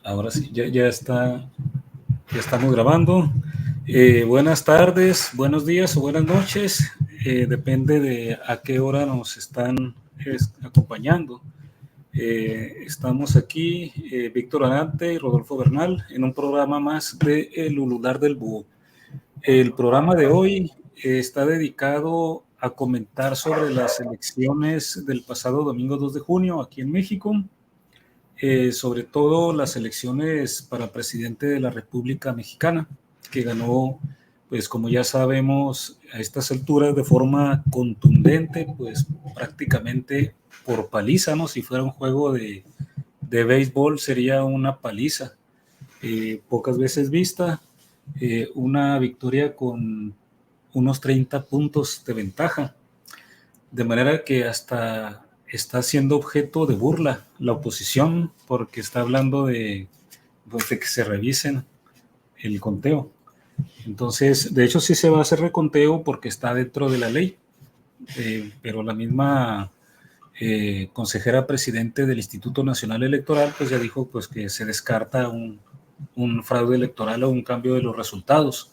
Ahora sí, ya está, ya estamos grabando. Buenas tardes, buenos días o buenas noches. Depende de a qué hora nos están acompañando. Estamos aquí, Víctor Anante y Rodolfo Bernal, en un programa más de El Ulular del Búho. El programa de hoy está dedicado a comentar sobre las elecciones del pasado domingo 2 de junio aquí en México. Sobre todo las elecciones para presidente de la República Mexicana, que ganó, pues como ya sabemos, a estas alturas de forma contundente, pues prácticamente por paliza, ¿no? Si fuera un juego de béisbol sería una paliza, pocas veces vista, una victoria con unos 30 puntos de ventaja, de manera que hasta está siendo objeto de burla la oposición porque está hablando pues, de que se revisen el conteo. Entonces, de hecho sí se va a hacer reconteo porque está dentro de la ley, pero la misma consejera presidente del Instituto Nacional Electoral pues ya dijo pues que se descarta un fraude electoral o un cambio de los resultados.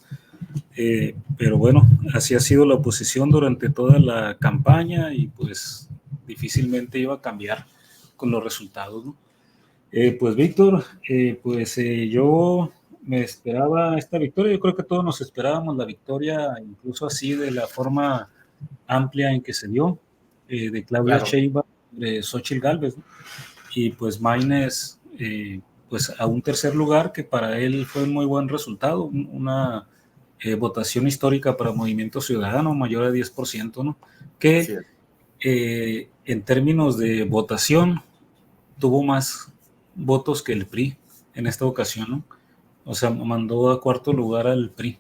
Pero bueno, así ha sido la oposición durante toda la campaña y pues difícilmente iba a cambiar con los resultados, ¿no? Pues Víctor, yo me esperaba esta victoria, yo creo que todos nos esperábamos la victoria, incluso así de la forma amplia en que se dio, de Claudia Claro. Sheinbaum, de Xóchitl Gálvez, ¿no? Y pues Maynes, pues a un tercer lugar que para él fue un muy buen resultado, una votación histórica para Movimiento Ciudadano, mayor a 10%, ¿no? Que en términos de votación tuvo más votos que el PRI en esta ocasión, ¿no? O sea, mandó a cuarto lugar al PRI.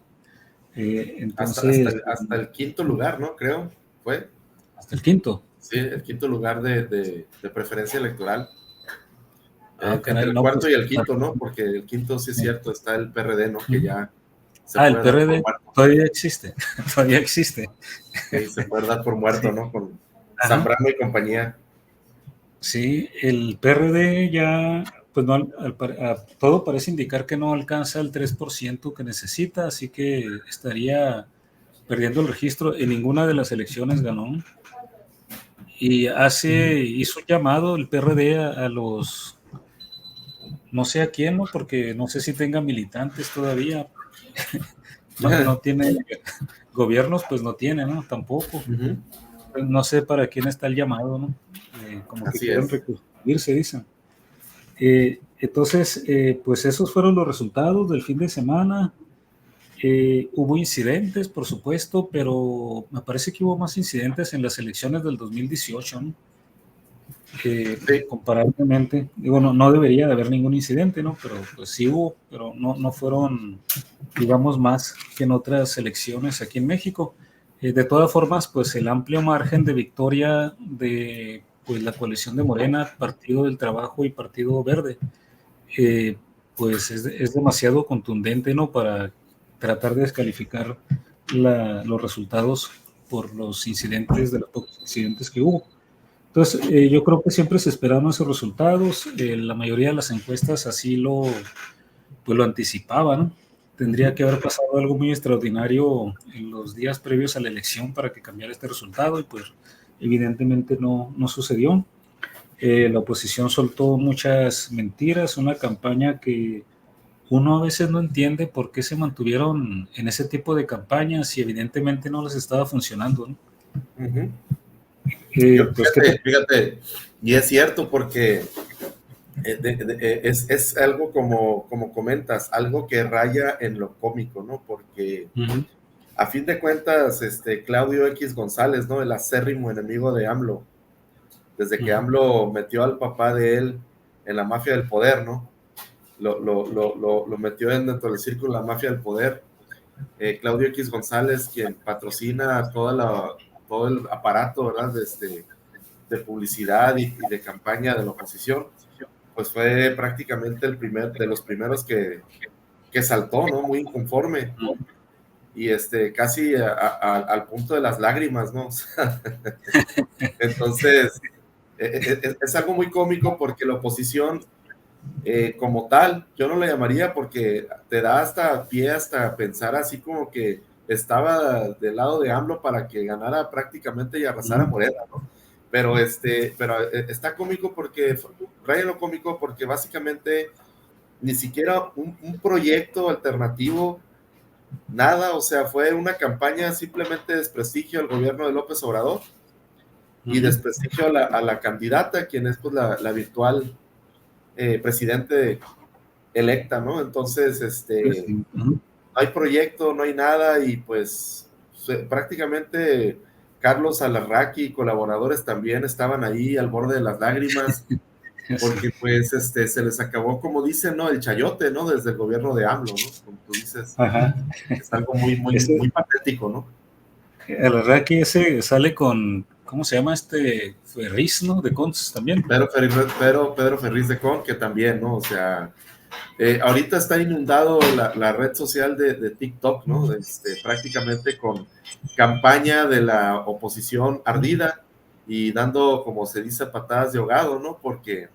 Entonces, Hasta el quinto lugar, ¿no? Creo, fue. hasta el quinto. Sí, el quinto lugar de preferencia electoral. Entre Caray, el no, cuarto pues. y el quinto, ¿no? Porque el quinto sí es cierto, está el PRD, ¿no? Que ya se El puede dar por PRD muerto. todavía existe, todavía existe. Sí, se puede dar por muerto, Sí. ¿no? Con Ajá. Zambrano y compañía. Sí, el PRD ya, pues no, todo parece indicar que no alcanza el 3% que necesita, así que estaría perdiendo el registro. En ninguna de las elecciones ganó. Y hizo un llamado el PRD a los, no sé a quién, ¿no? Porque no sé si tenga militantes todavía. No tiene gobiernos, pues no tiene, ¿no? Tampoco. No sé para quién está el llamado, ¿no? Como que Así quieren es. reconstruirse, dicen. Entonces, pues esos fueron los resultados del fin de semana. Hubo incidentes, por supuesto, pero me parece que hubo más incidentes en las elecciones del 2018, ¿no? Sí, Comparablemente, digo, no debería de haber ningún incidente, ¿no? Pero pues sí hubo, pero no fueron, digamos, más que en otras elecciones aquí en México. De todas formas, pues el amplio margen de victoria de pues, la coalición de Morena, Partido del Trabajo y Partido Verde, pues es demasiado contundente, ¿no? Para tratar de descalificar los resultados por los incidentes, de los pocos incidentes que hubo. Entonces, yo creo que siempre se esperaban esos resultados. La mayoría de las encuestas así pues lo anticipaban, ¿no? Tendría que haber pasado algo muy extraordinario en los días previos a la elección para que cambiara este resultado y pues evidentemente no sucedió. La oposición soltó muchas mentiras, una campaña que uno a veces no entiende por qué se mantuvieron en ese tipo de campañas y evidentemente no les estaba funcionando, ¿no? Pues, ¿qué te... fíjate, y es cierto porque es algo como comentas, algo que raya en lo cómico, ¿no? Porque a fin de cuentas, Claudio X González, ¿no? El acérrimo enemigo de AMLO, desde que AMLO metió al papá de él en la mafia del poder, ¿no? Lo metió dentro del círculo de la mafia del poder. Claudio X González, quien patrocina todo el aparato, ¿verdad? De publicidad y de campaña de la oposición, pues fue prácticamente de los primeros que saltó, ¿no? Muy inconforme. Y casi al punto de las lágrimas, ¿no? Entonces, es algo muy cómico porque la oposición como tal, yo no le llamaría porque te da hasta pie hasta pensar así como que estaba del lado de AMLO para que ganara prácticamente y arrasara Morena, ¿no? Pero, está cómico porque, raya lo cómico porque básicamente ni siquiera un proyecto alternativo, nada, o sea, fue una campaña simplemente de desprestigio al gobierno de López Obrador y desprestigio a la candidata, quien es pues la virtual presidente electa, ¿no? Entonces, no hay proyecto, no hay nada y pues prácticamente Carlos Alarraqui y colaboradores también estaban ahí al borde de las lágrimas porque pues se les acabó, como dicen, ¿no? El chayote, ¿no? Desde el gobierno de AMLO, ¿no? Como tú dices, Ajá. es algo muy, muy, muy patético, ¿no? El Arraqui ese sale con, ¿cómo se llama este? Ferriz, ¿no? De Cons también. Pedro Ferriz de Con, que también, ¿no? O sea, ahorita está inundado la red social de TikTok, ¿no? Prácticamente con campaña de la oposición ardida y dando, como se dice, patadas de ahogado, ¿no? Porque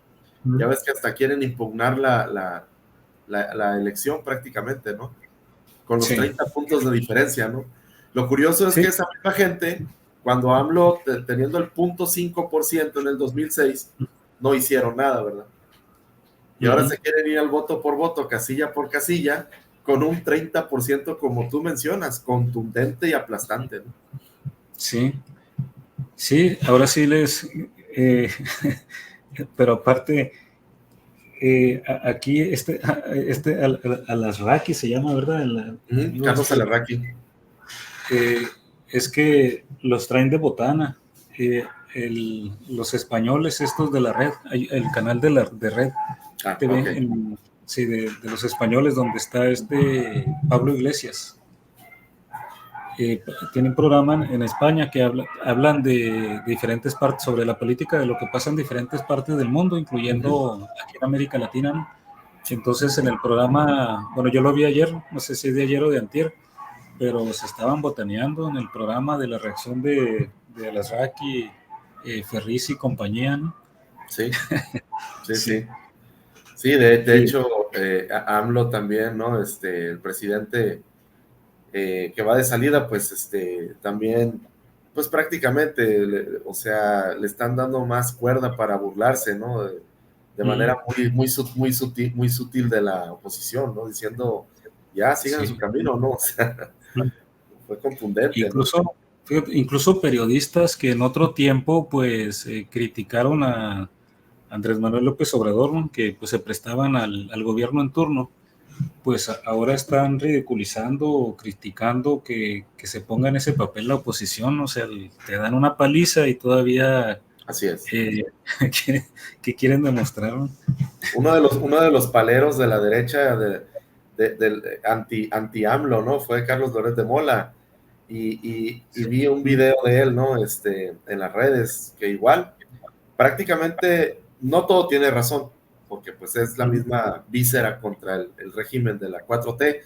ya ves que hasta quieren impugnar la elección prácticamente, ¿no? Con los Sí. 30 puntos de diferencia, ¿no? Lo curioso es Sí. que esa misma gente, cuando AMLO teniendo el 0.5% en el 2006, no hicieron nada, ¿verdad? Y ahora se quieren ir al voto por voto, casilla por casilla, con un 30%, como tú mencionas, contundente y aplastante, ¿no? Sí, sí, ahora sí les... pero aparte, aquí Alasraqui se llama, ¿verdad? Carlos Alarraqui. Es que los traen de botana. Los españoles estos de la red, el canal de Red TV, Okay. sí, de los españoles, donde está Pablo Iglesias. Tienen programa en España que hablan de diferentes partes sobre la política, de lo que pasa en diferentes partes del mundo, incluyendo aquí en América Latina, ¿no? Entonces en el programa, bueno, yo lo vi ayer, no sé si es de ayer o de antier, pero se estaban botaneando en el programa de la reacción de Alasraqui, Ferriz y compañía, ¿no? Sí, sí, Sí. sí. Sí, de hecho, AMLO también, ¿no? El presidente que va de salida, pues también, pues prácticamente, o sea, le están dando más cuerda para burlarse, ¿no? De manera muy sutil de la oposición, ¿no? Diciendo, ya sigan su Sí. camino, ¿no? O sea, fue contundente, ¿no? Incluso periodistas que en otro tiempo pues criticaron a Andrés Manuel López Obrador, ¿no? Que pues se prestaban al gobierno en turno, pues ahora están ridiculizando o criticando que se ponga en ese papel la oposición, o sea, te dan una paliza y todavía Así es. que quieren demostrar, ¿no? Uno de los paleros de la derecha del anti-AMLO, ¿no? Fue Carlos Loret de Mola. Y vi un video de él, ¿no? En las redes, que igual, prácticamente no todo tiene razón, porque pues es la misma víscera contra el régimen de la 4T,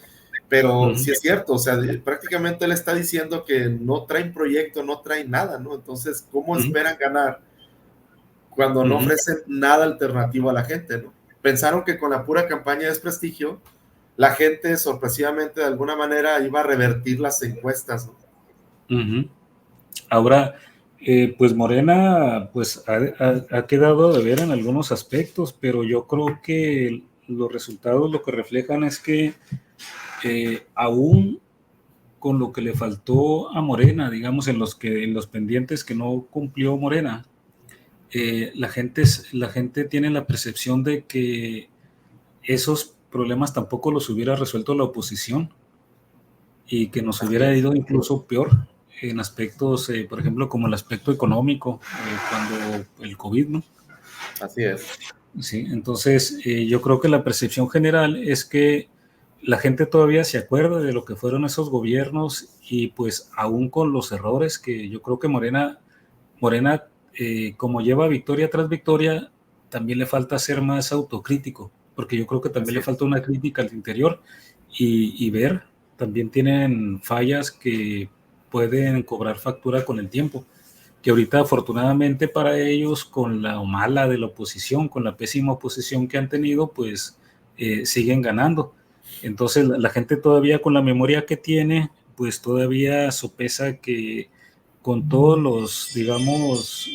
pero sí es cierto, o sea, prácticamente él está diciendo que no traen proyecto, no traen nada, ¿no? Entonces, ¿cómo esperan ganar cuando no ofrecen nada alternativo a la gente, ¿no? Pensaron que con la pura campaña de desprestigio, la gente sorpresivamente de alguna manera iba a revertir las encuestas, ¿no? Ahora, pues Morena pues ha quedado de ver en algunos aspectos, pero yo creo que los resultados lo que reflejan es que aún con lo que le faltó a Morena, digamos, en los pendientes que no cumplió Morena, la gente tiene la percepción de que esos problemas tampoco los hubiera resuelto la oposición y que nos hubiera ido incluso peor en aspectos, por ejemplo, como el aspecto económico, cuando el COVID, ¿no? Así es. Sí, entonces yo creo que la percepción general es que la gente todavía se acuerda de lo que fueron esos gobiernos y pues aún con los errores que yo creo que Morena como lleva victoria tras victoria, también le falta ser más autocrítico, porque yo creo que también le falta una crítica al interior y ver, también tienen fallas que pueden cobrar factura con el tiempo, que ahorita afortunadamente para ellos, con la mala de la oposición, con la pésima oposición que han tenido, pues siguen ganando. Entonces la gente todavía con la memoria que tiene, pues todavía sopesa que con todos los, digamos,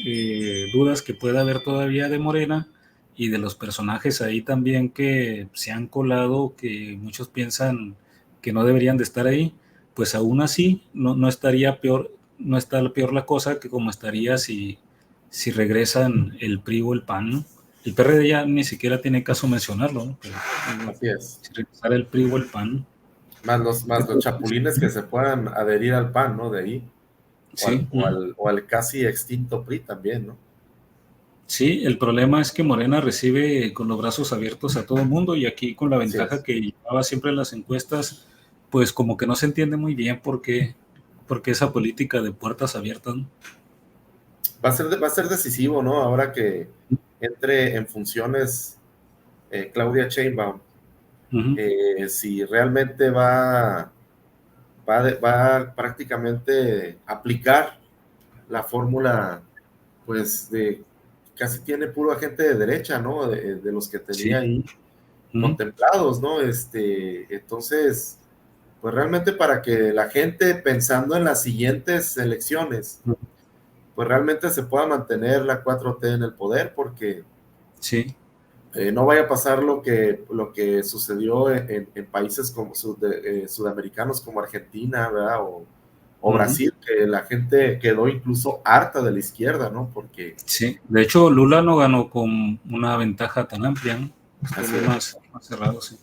dudas que pueda haber todavía de Morena y de los personajes ahí también que se han colado, que muchos piensan que no deberían de estar ahí, pues aún así no estaría peor, no está peor la cosa que como estaría si regresan el PRI o el PAN, ¿no? El PRD ya ni siquiera tiene caso mencionarlo, ¿no? Pero, Así es. si regresara el PRI o el PAN. Más los chapulines que se puedan adherir al PAN, ¿no? De ahí. Sí, O al casi extinto PRI también, ¿no? sí, el problema es que Morena recibe con los brazos abiertos a todo el mundo y aquí con la Así ventaja es. que llevaba siempre en las encuestas, pues como que no se entiende muy bien por qué esa política de puertas abiertas, ¿no? Va a ser decisivo, ¿no? Ahora que entre en funciones Claudia Sheinbaum, Uh-huh. si realmente va prácticamente a aplicar la fórmula, pues, de casi tiene puro agente de derecha, ¿no? De los que tenía Sí. ahí Uh-huh. contemplados, ¿no? Entonces, pues realmente para que la gente pensando en las siguientes elecciones, pues realmente se pueda mantener la 4T en el poder, porque Sí. no vaya a pasar lo que sucedió en países como sudamericanos como Argentina, ¿verdad? O Uh-huh. Brasil, que la gente quedó incluso harta de la izquierda, ¿no? Porque Sí. De hecho, Lula no ganó con una ventaja tan amplia, ¿no? así Estuvo es. más cerrado, sí.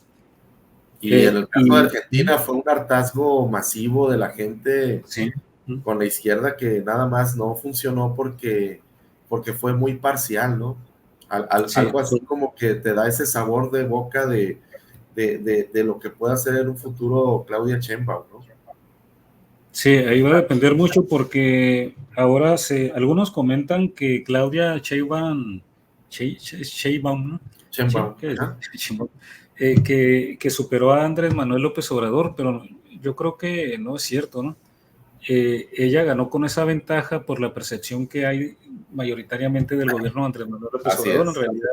Y en el caso de Y Argentina fue un hartazgo masivo de la gente sí. Uh-huh. con la izquierda que nada más no funcionó porque fue muy parcial, ¿no? Sí, Algo así como que te da ese sabor de boca de lo que pueda hacer en un futuro Claudia Sheinbaum, ¿no? sí, ahí va a depender mucho porque ahora algunos comentan que Claudia Sheinbaum, Sheinbaum, ¿no? Sí, Sheinbaum, ¿qué es? ajá. Sheinbaum. Que superó a Andrés Manuel López Obrador, pero yo creo que no es cierto, ¿no? Ella ganó con esa ventaja por la percepción que hay mayoritariamente del gobierno de Andrés Manuel López Así Obrador. En es, realidad,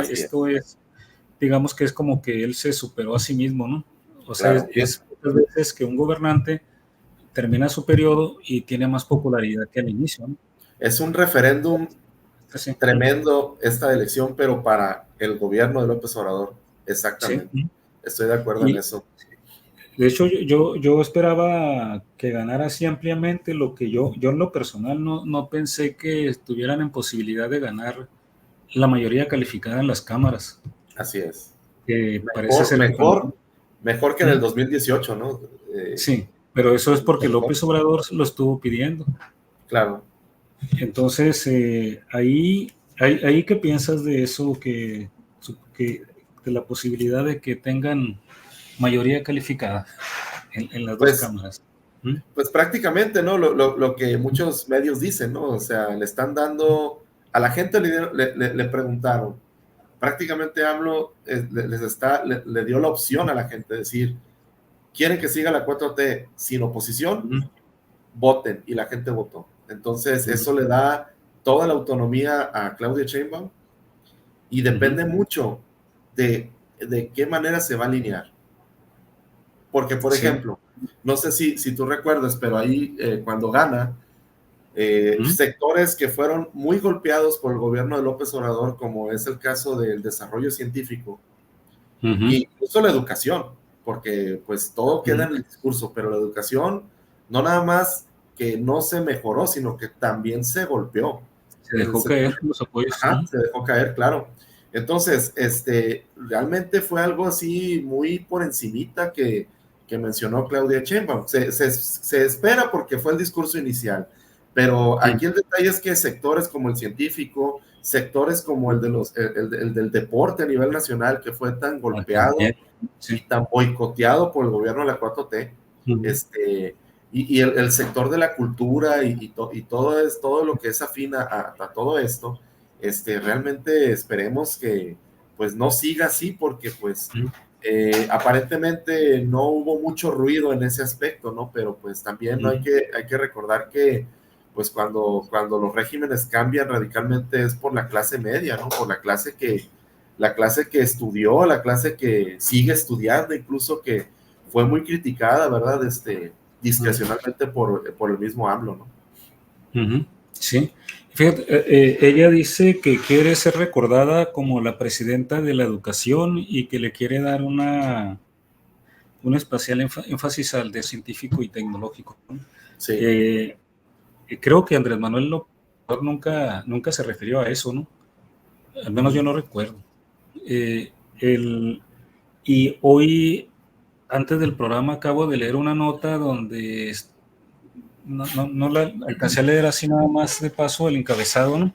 así es, esto es, digamos que es como que él se superó a sí mismo, ¿no? O sea, claro. es muchas veces que un gobernante termina su periodo y tiene más popularidad que al inicio, ¿no? Es un referéndum Sí, tremendo esta elección, pero para el gobierno de López Obrador, exactamente. sí. Estoy de acuerdo en Y eso. de hecho yo esperaba que ganara así ampliamente, lo que yo en lo personal no pensé que estuvieran en posibilidad de ganar la mayoría calificada en las cámaras, Así es. que parece Mejor, ser que también. mejor que en el ¿Mm? 2018, ¿no? Sí, pero eso es porque Mejor, López Obrador lo estuvo pidiendo. claro. Entonces, ahí ¿qué piensas de eso, de la posibilidad de que tengan mayoría calificada en las dos Pues, cámaras? ¿Mm? pues prácticamente, ¿no? Lo que muchos medios dicen, ¿no? O sea, le están dando, a la gente le preguntaron, prácticamente AMLO le dio la opción a la gente de decir, quieren que siga la 4T sin oposición, ¿Mm? voten, y la gente votó. Entonces, ¿Mm? eso le da toda la autonomía a Claudia Sheinbaum y ¿Mm? depende mucho de qué manera se va a alinear. Porque, por Sí. ejemplo, no sé si tú recuerdas, pero ahí cuando gana, ¿Mm? sectores que fueron muy golpeados por el gobierno de López Obrador, como es el caso del desarrollo científico, ¿Mm? e incluso la educación, porque pues todo queda ¿Mm? en el discurso, pero la educación no nada más que no se mejoró, sino que también se golpeó. Se En el dejó sentido, caer los apoyos. ajá, ¿Mm? se dejó caer, claro. Entonces, realmente fue algo así muy por encimita que mencionó Claudia Sheinbaum. Se espera porque fue el discurso inicial, pero ¿Mm? aquí el detalle es que sectores como el científico, sectores como el del deporte a nivel nacional, que fue tan Ah, golpeado también. Sí. y tan boicoteado por el gobierno de la 4T, ¿Mm? y el sector de la cultura y todo lo que es afín a todo esto, realmente esperemos que pues no siga así porque pues ¿Mm? aparentemente no hubo mucho ruido en ese aspecto, ¿no? Pero pues también no ¿Mm? hay que recordar que pues cuando los regímenes cambian radicalmente es por la clase media, ¿no? Por la clase que estudió, la clase que sigue estudiando, incluso que fue muy criticada, ¿verdad? Discrecionalmente por el mismo AMLO, ¿no? Sí. Fíjate, ella dice que quiere ser recordada como la presidenta de la educación y que le quiere dar un especial énfasis al de científico y tecnológico, ¿no? Sí. Creo que Andrés Manuel López Obrador nunca se refirió a eso, ¿no? Al menos yo no recuerdo. Y hoy, antes del programa, acabo de leer una nota donde no la alcancé a leer así nada más de paso el encabezado, ¿no?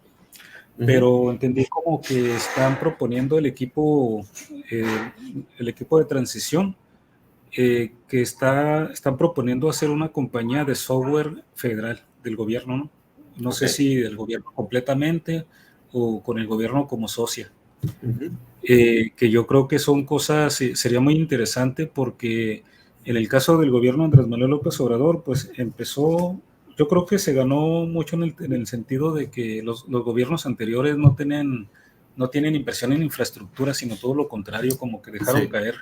Pero entendí como que están proponiendo el equipo de transición, que están proponiendo hacer una compañía de software federal del gobierno, ¿no? No sé si del gobierno completamente o con el gobierno como socia. Que yo creo que son cosas, sería muy interesante porque en el caso del gobierno de Andrés Manuel López Obrador, pues empezó, yo creo que se ganó mucho en el sentido de que los gobiernos anteriores no tienen inversión en infraestructura, sino todo lo contrario, como que dejaron caer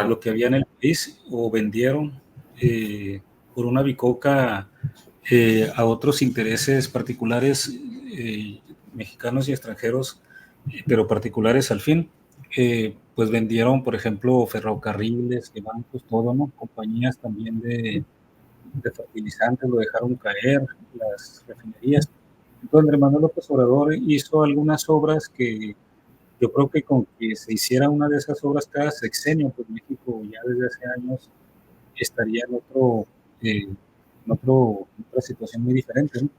lo que había en el país o vendieron por una bicoca a otros intereses particulares mexicanos y extranjeros, pero particulares al fin. Pues vendieron, por ejemplo, ferrocarriles, bancos, todo, ¿no? Compañías también de fertilizantes lo dejaron caer, las refinerías. Entonces, Andrés Manuel López Obrador hizo algunas obras que yo creo que con que se hiciera una de esas obras cada sexenio, pues México ya desde hace años estaría en otra situación muy diferente, ¿no?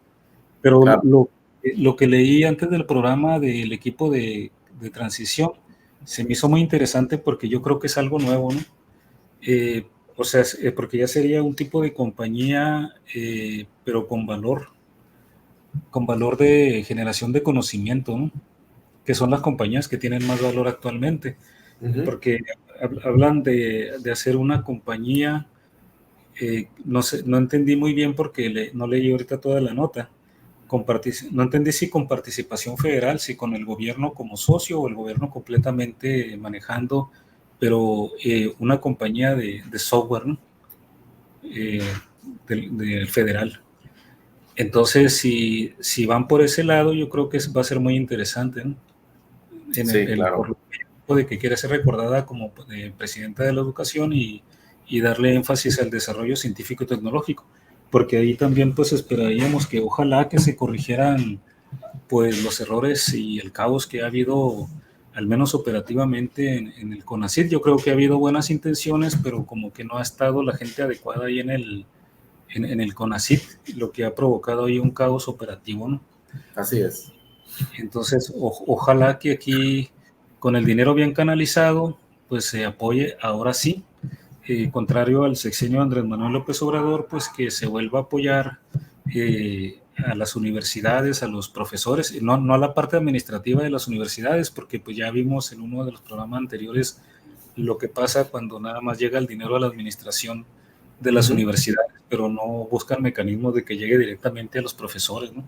Pero Claro. lo que leí antes del programa del equipo de transición se me hizo muy interesante porque yo creo que es algo nuevo, ¿no? O sea, porque ya sería un tipo de compañía, pero con valor de generación de conocimiento, ¿no? Que son las compañías que tienen más valor actualmente, porque hablan de hacer una compañía, no sé, no entendí muy bien porque no leí ahorita toda la nota. No entendí si con participación federal, si con el gobierno como socio o el gobierno completamente manejando, pero una compañía de software, ¿no? Del federal. Entonces, si van por ese lado, yo creo que va a ser muy interesante, ¿no? Por lo de que quiere ser recordada como presidenta de la educación y darle énfasis al desarrollo científico y tecnológico, porque ahí también pues esperaríamos que ojalá que se corrigieran pues los errores y el caos que ha habido, al menos operativamente en el CONACYT. Yo creo que ha habido buenas intenciones, pero como que no ha estado la gente adecuada ahí en el CONACYT, lo que ha provocado ahí un caos operativo, ¿no? Así es. Entonces, ojalá que aquí, con el dinero bien canalizado, pues se apoye ahora sí, contrario al sexenio de Andrés Manuel López Obrador, pues que se vuelva a apoyar a las universidades, a los profesores, no a la parte administrativa de las universidades, porque pues ya vimos en uno de los programas anteriores lo que pasa cuando nada más llega el dinero a la administración de las universidades, pero no buscan mecanismos de que llegue directamente a los profesores, ¿no?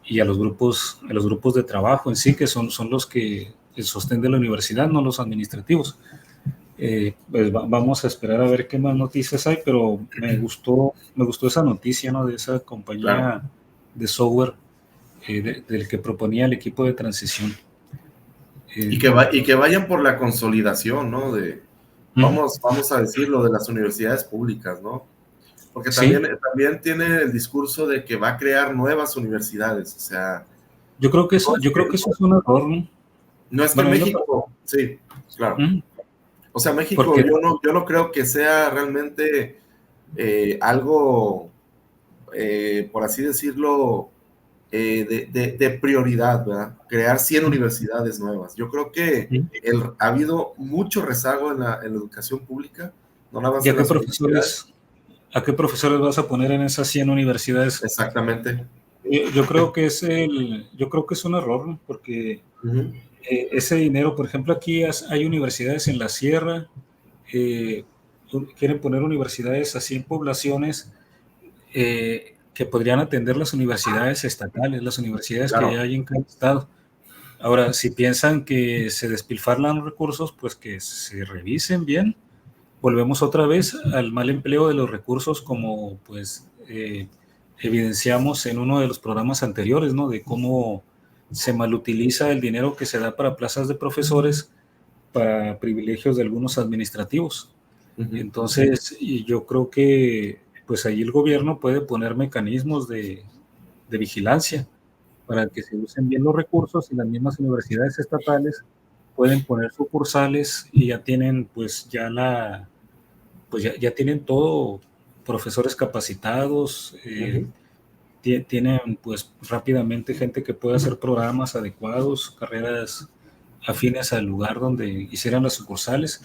Y a los grupos de trabajo en sí, que son los que el sostén de la universidad, no los administrativos. Pues vamos a esperar a ver qué más noticias hay, pero me gustó esa noticia, ¿no? De esa compañía de software del que proponía el equipo de transición. Y que vayan por la consolidación, ¿no? Vamos a decirlo, de las universidades públicas, ¿no? Porque también tiene el discurso de que va a crear nuevas universidades, o sea... Yo creo que eso es un error, ¿no? No es que México... Sí, claro. O sea, México, yo no creo que sea realmente algo, por así decirlo, de prioridad, ¿verdad? Crear 100 universidades nuevas. Yo creo que ha habido mucho rezago en la educación pública, no nada más en las universidades. ¿A qué profesores vas a poner en esas 100 universidades? Exactamente. Yo creo que es un error, ¿no? Porque ese dinero, por ejemplo, aquí hay universidades en la sierra, quieren poner universidades así en poblaciones, que podrían atender las universidades estatales, las universidades Claro. que hay en cada estado. Ahora, si piensan que se despilfarran los recursos, pues que se revisen bien. Volvemos otra vez al mal empleo de los recursos, como pues evidenciamos en uno de los programas anteriores, ¿no? De cómo se malutiliza el dinero que se da para plazas de profesores para privilegios de algunos administrativos. Entonces, y yo creo que pues ahí el gobierno puede poner mecanismos de vigilancia para que se usen bien los recursos, y las mismas universidades estatales pueden poner sucursales y ya tienen pues ya tienen todo, profesores capacitados, tienen pues rápidamente gente que puede hacer programas adecuados, carreras afines al lugar donde hicieran las sucursales,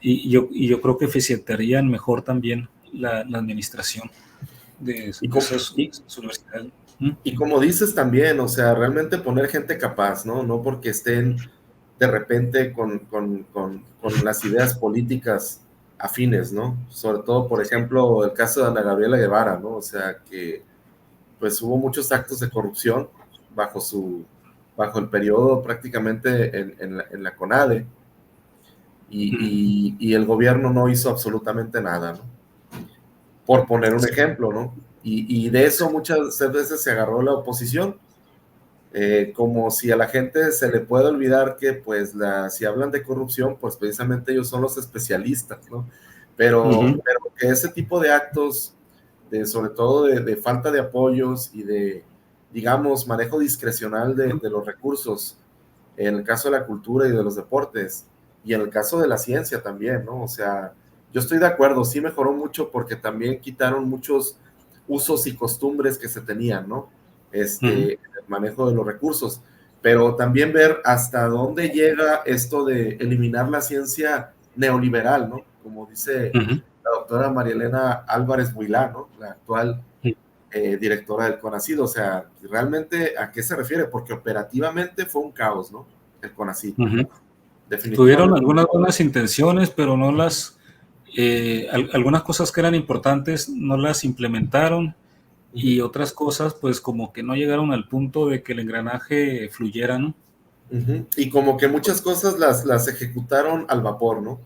y yo creo que eficientarían mejor también la administración de esas universidades. Y como dices también, o sea, realmente poner gente capaz, ¿no? No porque estén de repente con las ideas políticas afines, ¿no? Sobre todo, por ejemplo, el caso de Ana Gabriela Guevara, ¿no? O sea, que pues hubo muchos actos de corrupción bajo el periodo prácticamente en la CONADE, y el gobierno no hizo absolutamente nada, ¿no? Por poner un ejemplo, ¿no? Y de eso muchas veces se agarró la oposición, como si a la gente se le puede olvidar que pues si hablan de corrupción, pues precisamente ellos son los especialistas, ¿no? Pero que ese tipo de actos, sobre todo de falta de apoyos y de, digamos, manejo discrecional de los recursos, en el caso de la cultura y de los deportes, y en el caso de la ciencia también, ¿no? O sea, yo estoy de acuerdo, sí mejoró mucho porque también quitaron muchos usos y costumbres que se tenían, ¿no? El manejo de los recursos, pero también ver hasta dónde llega esto de eliminar la ciencia neoliberal, ¿no? Como dice la doctora María Elena Álvarez Builá, ¿no? La actual directora del CONACYT. O sea, realmente, ¿a qué se refiere? Porque operativamente fue un caos, ¿no? El CONACYT. Tuvieron algunas buenas intenciones, pero no algunas cosas que eran importantes no las implementaron, y otras cosas pues como que no llegaron al punto de que el engranaje fluyera, ¿no? Y como que muchas cosas las ejecutaron al vapor, ¿no?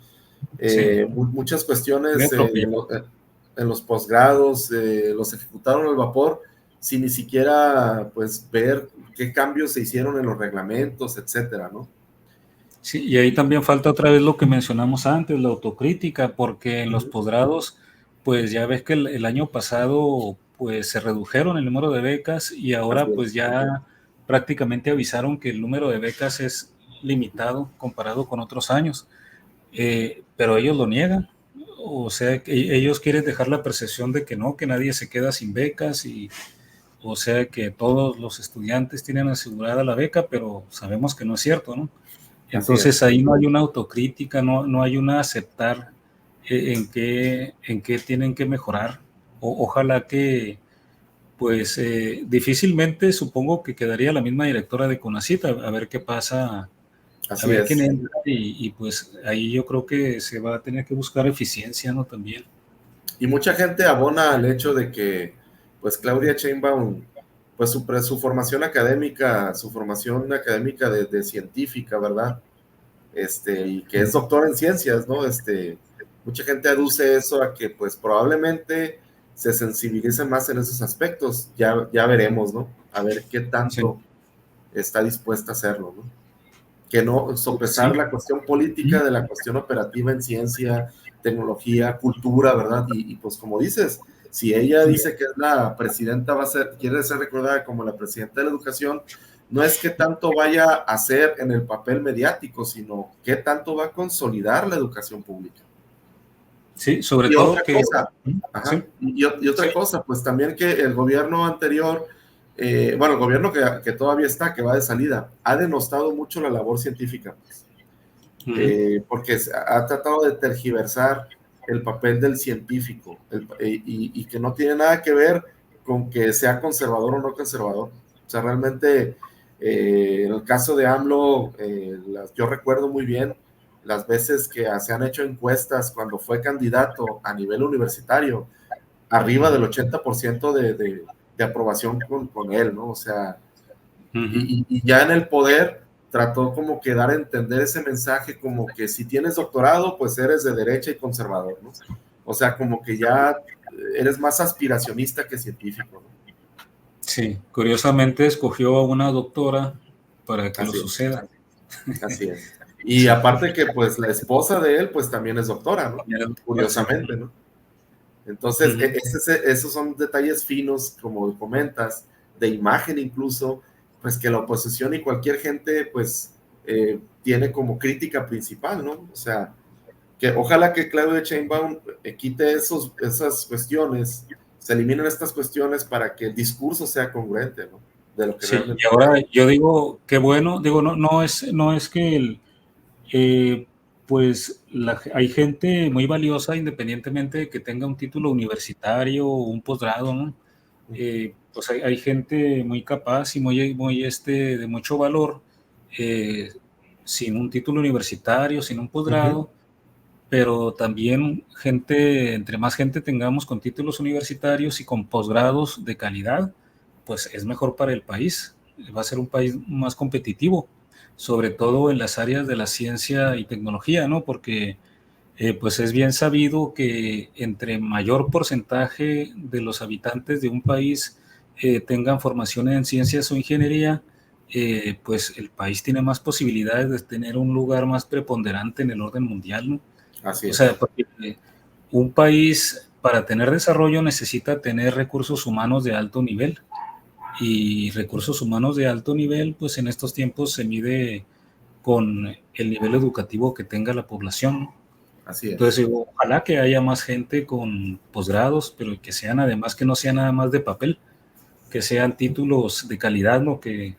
Sí. Muchas cuestiones en los posgrados los ejecutaron al vapor sin ni siquiera pues ver qué cambios se hicieron en los reglamentos, etcétera, ¿no? Sí, y ahí también falta otra vez lo que mencionamos antes, la autocrítica, porque en los posgrados, pues ya ves que el año pasado pues se redujeron el número de becas, y ahora pues ya prácticamente avisaron que el número de becas es limitado comparado con otros años, pero ellos lo niegan. O sea, que ellos quieren dejar la percepción de que no, que nadie se queda sin becas, y o sea que todos los estudiantes tienen asegurada la beca, pero sabemos que no es cierto, ¿no? Entonces ahí no hay una autocrítica, no hay una aceptar en qué tienen que mejorar. Ojalá que, pues difícilmente supongo que quedaría la misma directora de CONACYT, a ver qué pasa, a ver quién entra, y pues ahí yo creo que se va a tener que buscar eficiencia, ¿no? También. Y mucha gente abona al hecho de que, pues Claudia Sheinbaum, pues su formación académica, de científica, ¿verdad? Y que es doctora en ciencias, ¿no? Mucha gente aduce eso a que pues probablemente se sensibilice más en esos aspectos. Ya veremos, ¿no? A ver qué tanto está dispuesta a hacerlo, ¿no? Que no sopesar la cuestión política de la cuestión operativa en ciencia, tecnología, cultura, ¿verdad? Y pues como dices, si ella dice que es la presidenta, quiere ser recordada como la presidenta de la educación, no es que tanto vaya a hacer en el papel mediático, sino que tanto va a consolidar la educación pública. Sí, sobre todo que... Y otra cosa, pues también que el gobierno anterior, el gobierno que todavía está, que va de salida, ha denostado mucho la labor científica, porque ha tratado de tergiversar el papel del científico, y que no tiene nada que ver con que sea conservador o no conservador. O sea, realmente, en el caso de AMLO, yo recuerdo muy bien las veces que se han hecho encuestas cuando fue candidato a nivel universitario, arriba del 80% de aprobación con él, ¿no? O sea, y ya en el poder trató como que dar a entender ese mensaje como que si tienes doctorado, pues eres de derecha y conservador, ¿no? O sea, como que ya eres más aspiracionista que científico, ¿no? Sí, curiosamente escogió a una doctora para que lo Así es, suceda. así es. Y Sí, aparte que pues la esposa de él pues también es doctora, ¿no? sí. Curiosamente, ¿no? Entonces, esos son detalles finos, como comentas, de imagen incluso, pues que la oposición y cualquier gente, pues, tiene como crítica principal, ¿no? O sea, que ojalá que Claudia Sheinbaum quite esas cuestiones, se eliminen estas cuestiones para que el discurso sea congruente, ¿no? De lo que Sí, y realmente ahora quiere. yo digo, qué bueno, digo, no es que eh, pues hay gente muy valiosa independientemente de que tenga un título universitario o un posgrado, ¿no? Pues hay gente muy capaz y de mucho valor, eh, sin un título universitario, sin un posgrado, pero también entre más gente tengamos con títulos universitarios y con posgrados de calidad, pues es mejor para el país. Va a ser un país más competitivo, sobre todo en las áreas de la ciencia y tecnología, ¿no? Porque pues es bien sabido que entre mayor porcentaje de los habitantes de un país tengan formación en ciencias o ingeniería, pues el país tiene más posibilidades de tener un lugar más preponderante en el orden mundial, ¿no? Así O sea, es. porque un país para tener desarrollo necesita tener recursos humanos de alto nivel, y recursos humanos de alto nivel, pues en estos tiempos se mide con el nivel educativo que tenga la población, ¿no? Así es. Entonces, ojalá que haya más gente con posgrados, pero que sean además, que no sean nada más de papel, que sean títulos de calidad, ¿no? Que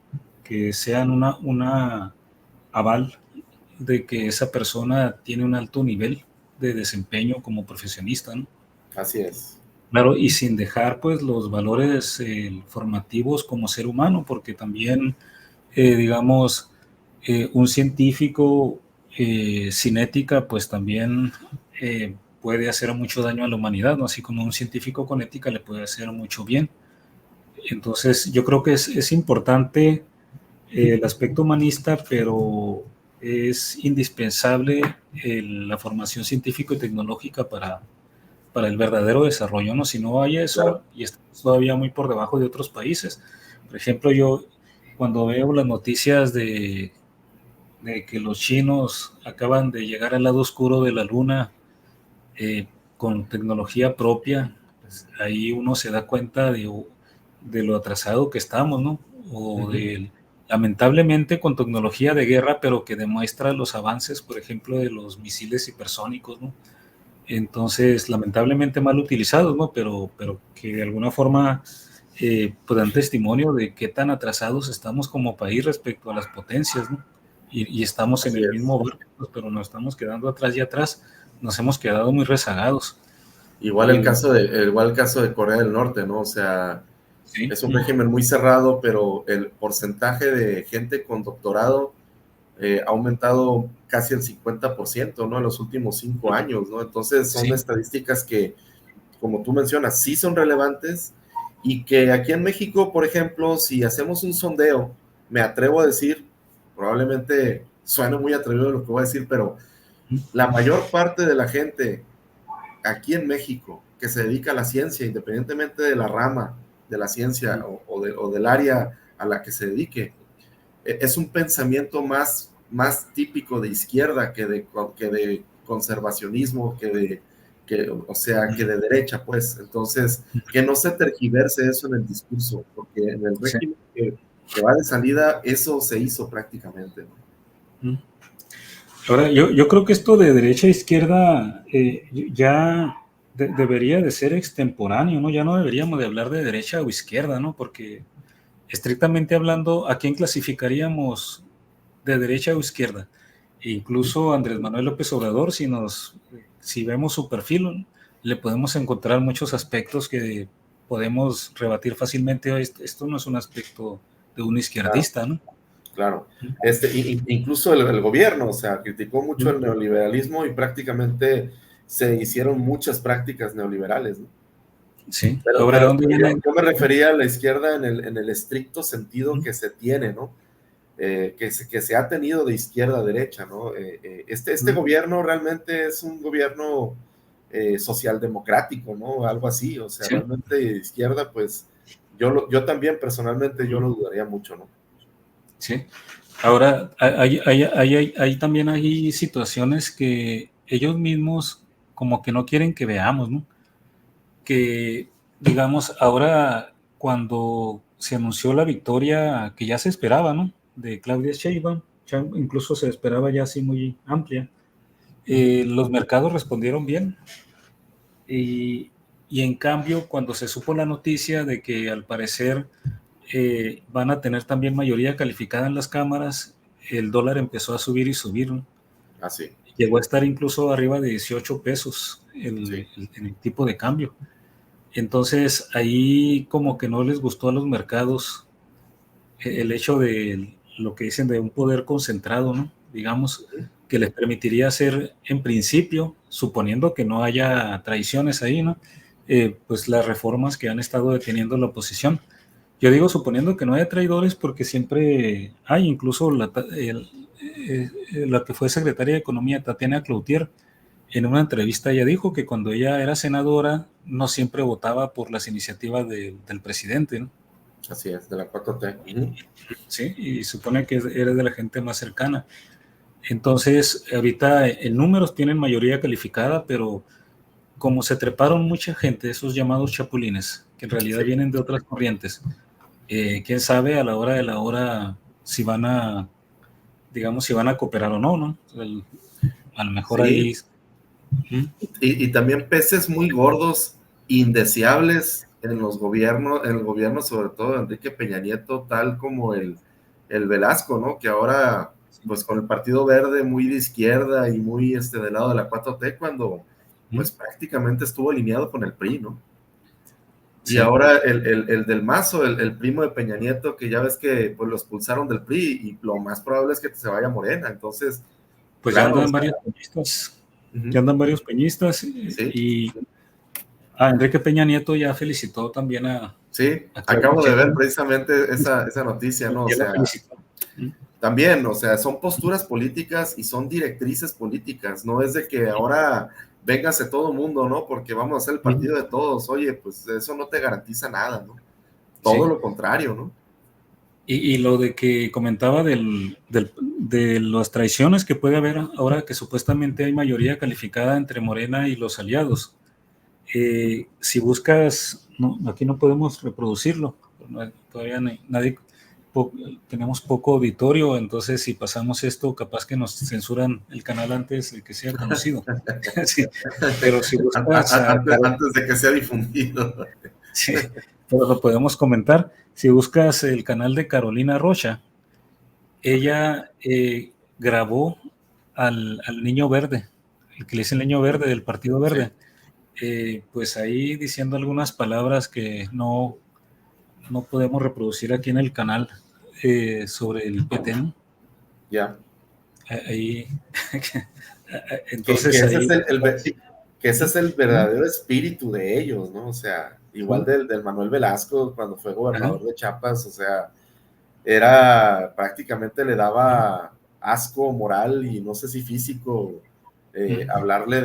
sean una aval de que esa persona tiene un alto nivel de desempeño como profesionista, ¿no? Así es. Claro, y sin dejar pues los valores formativos como ser humano, porque también, digamos, un científico sin ética, pues también puede hacer mucho daño a la humanidad, ¿no? Así como un científico con ética le puede hacer mucho bien. Entonces, yo creo que es importante el aspecto humanista, pero es indispensable la formación científico y tecnológica para el verdadero desarrollo, ¿no? Si no hay eso, Claro. y estamos todavía muy por debajo de otros países. Por ejemplo, yo cuando veo las noticias de que los chinos acaban de llegar al lado oscuro de la luna con tecnología propia, pues ahí uno se da cuenta de lo atrasado que estamos, ¿no? O lamentablemente con tecnología de guerra, pero que demuestra los avances, por ejemplo, de los misiles hipersónicos, ¿no? Entonces, lamentablemente mal utilizados, ¿no? Pero que de alguna forma pues dan testimonio de qué tan atrasados estamos como país respecto a las potencias, ¿no? Y estamos en Así el es. mismo barco, pues, pero nos estamos quedando atrás y atrás, nos hemos quedado muy rezagados. Y Igual el caso de Corea del Norte, ¿no? O sea, sí, es un régimen muy cerrado, pero el porcentaje de gente con doctorado ha aumentado casi el 50%, ¿no? En los últimos 5 años, ¿no? Entonces son sí, estadísticas que, como tú mencionas, sí son relevantes y que aquí en México, por ejemplo, si hacemos un sondeo, me atrevo a decir, probablemente suene muy atrevido lo que voy a decir, pero la mayor parte de la gente aquí en México que se dedica a la ciencia, independientemente de la rama de la ciencia o del área a la que se dedique, es un pensamiento más típico de izquierda que de conservacionismo, o sea, que de derecha, pues. Entonces, que no se tergiverse eso en el discurso, porque en el sí. régimen que va de salida, eso se hizo prácticamente, ¿no? Ahora, yo creo que esto de derecha e izquierda ya debería de ser extemporáneo, ¿no? Ya no deberíamos de hablar de derecha o izquierda, ¿no? Porque estrictamente hablando, ¿a quién clasificaríamos de derecha o izquierda? E incluso Andrés Manuel López Obrador, si vemos su perfil, le podemos encontrar muchos aspectos que podemos rebatir fácilmente. Esto no es un aspecto de un Claro. izquierdista, ¿no? Claro. Incluso el gobierno, o sea, criticó mucho el neoliberalismo y prácticamente se hicieron muchas prácticas neoliberales, ¿no? Sí, Pero yo me refería a la izquierda en el estricto sentido que se tiene, ¿no? Que se ha tenido de izquierda a derecha, ¿no? Este gobierno realmente es un gobierno socialdemocrático, ¿no? Algo así, o sea, sí, realmente de izquierda, pues yo también personalmente yo lo dudaría mucho, ¿no? sí. Ahora, también hay situaciones que ellos mismos como que no quieren que veamos, ¿no? Que, digamos, ahora cuando se anunció la victoria que ya se esperaba, ¿no? De Claudia Sheinbaum, incluso se esperaba ya así muy amplia, los mercados respondieron bien y, y en cambio cuando se supo la noticia de que al parecer van a tener también mayoría calificada en las cámaras, el dólar empezó a subir y subir, ¿no? Así. Llegó a estar incluso arriba de 18 pesos Sí. el tipo de cambio. Entonces ahí como que no les gustó a los mercados el hecho de lo que dicen de un poder concentrado, ¿no? Digamos, que les permitiría hacer en principio, suponiendo que no haya traiciones ahí, ¿no? Pues las reformas que han estado deteniendo la oposición. Yo digo suponiendo que no haya traidores porque siempre hay, incluso la que fue secretaria de Economía, Tatiana Cloutier, en una entrevista ella dijo que cuando ella era senadora no siempre votaba por las iniciativas del presidente, ¿no? Así es, de la 4T. Sí, y supone que era de la gente más cercana. Entonces, ahorita en números tienen mayoría calificada, pero como se treparon mucha gente, esos llamados chapulines, que en realidad Sí. vienen de otras corrientes, quién sabe a la hora de la hora si van a, digamos, si van a cooperar o no, ¿no? A lo mejor Sí. ahí... ¿Mm? Y también peces muy gordos, indeseables en los gobiernos, en el gobierno sobre todo de Enrique Peña Nieto, tal como el Velasco, ¿no? Que ahora, pues con el Partido Verde muy de izquierda y muy del lado de la 4T, cuando pues prácticamente estuvo alineado con el PRI, ¿no? Y Sí, ahora el del Mazo, el primo de Peña Nieto, que ya ves que pues lo expulsaron del PRI y lo más probable es que se vaya a Morena. Entonces, pues ya claro, o andan sea, varios peñistas, ya andan varios peñistas sí, y Enrique Peña Nieto ya felicitó también sí, a Claudia acabo de ver Sheinbaum. precisamente esa noticia, ¿no? O Ya la sea, felicitó. también, o sea, son posturas políticas y son directrices políticas, no es de que ahora véngase todo mundo, ¿no? Porque vamos a hacer el partido de todos, oye, pues eso no te garantiza nada, ¿no? Todo Sí. lo contrario, ¿no? Y lo de que comentaba de las traiciones que puede haber ahora que supuestamente hay mayoría calificada entre Morena y los aliados. Si buscas, no, aquí no podemos reproducirlo, todavía nadie, tenemos poco auditorio, entonces si pasamos esto, capaz que nos censuran el canal antes de que sea conocido. Sí, pero si buscas Antes de que sea difundido. sí, pero lo podemos comentar. Si buscas el canal de Carolina Rocha, ella grabó al Niño Verde, el que le dice el Niño Verde del Partido Sí, Verde, pues ahí diciendo algunas palabras que no podemos reproducir aquí en el canal sobre el PT, ¿no? ya. Ahí, Que entonces ese ahí, es que ese es el verdadero espíritu de ellos, ¿no? O sea, igual del Manuel Velasco cuando fue ajá, gobernador de Chiapas, o sea, era prácticamente le daba asco moral y no sé si físico hablarle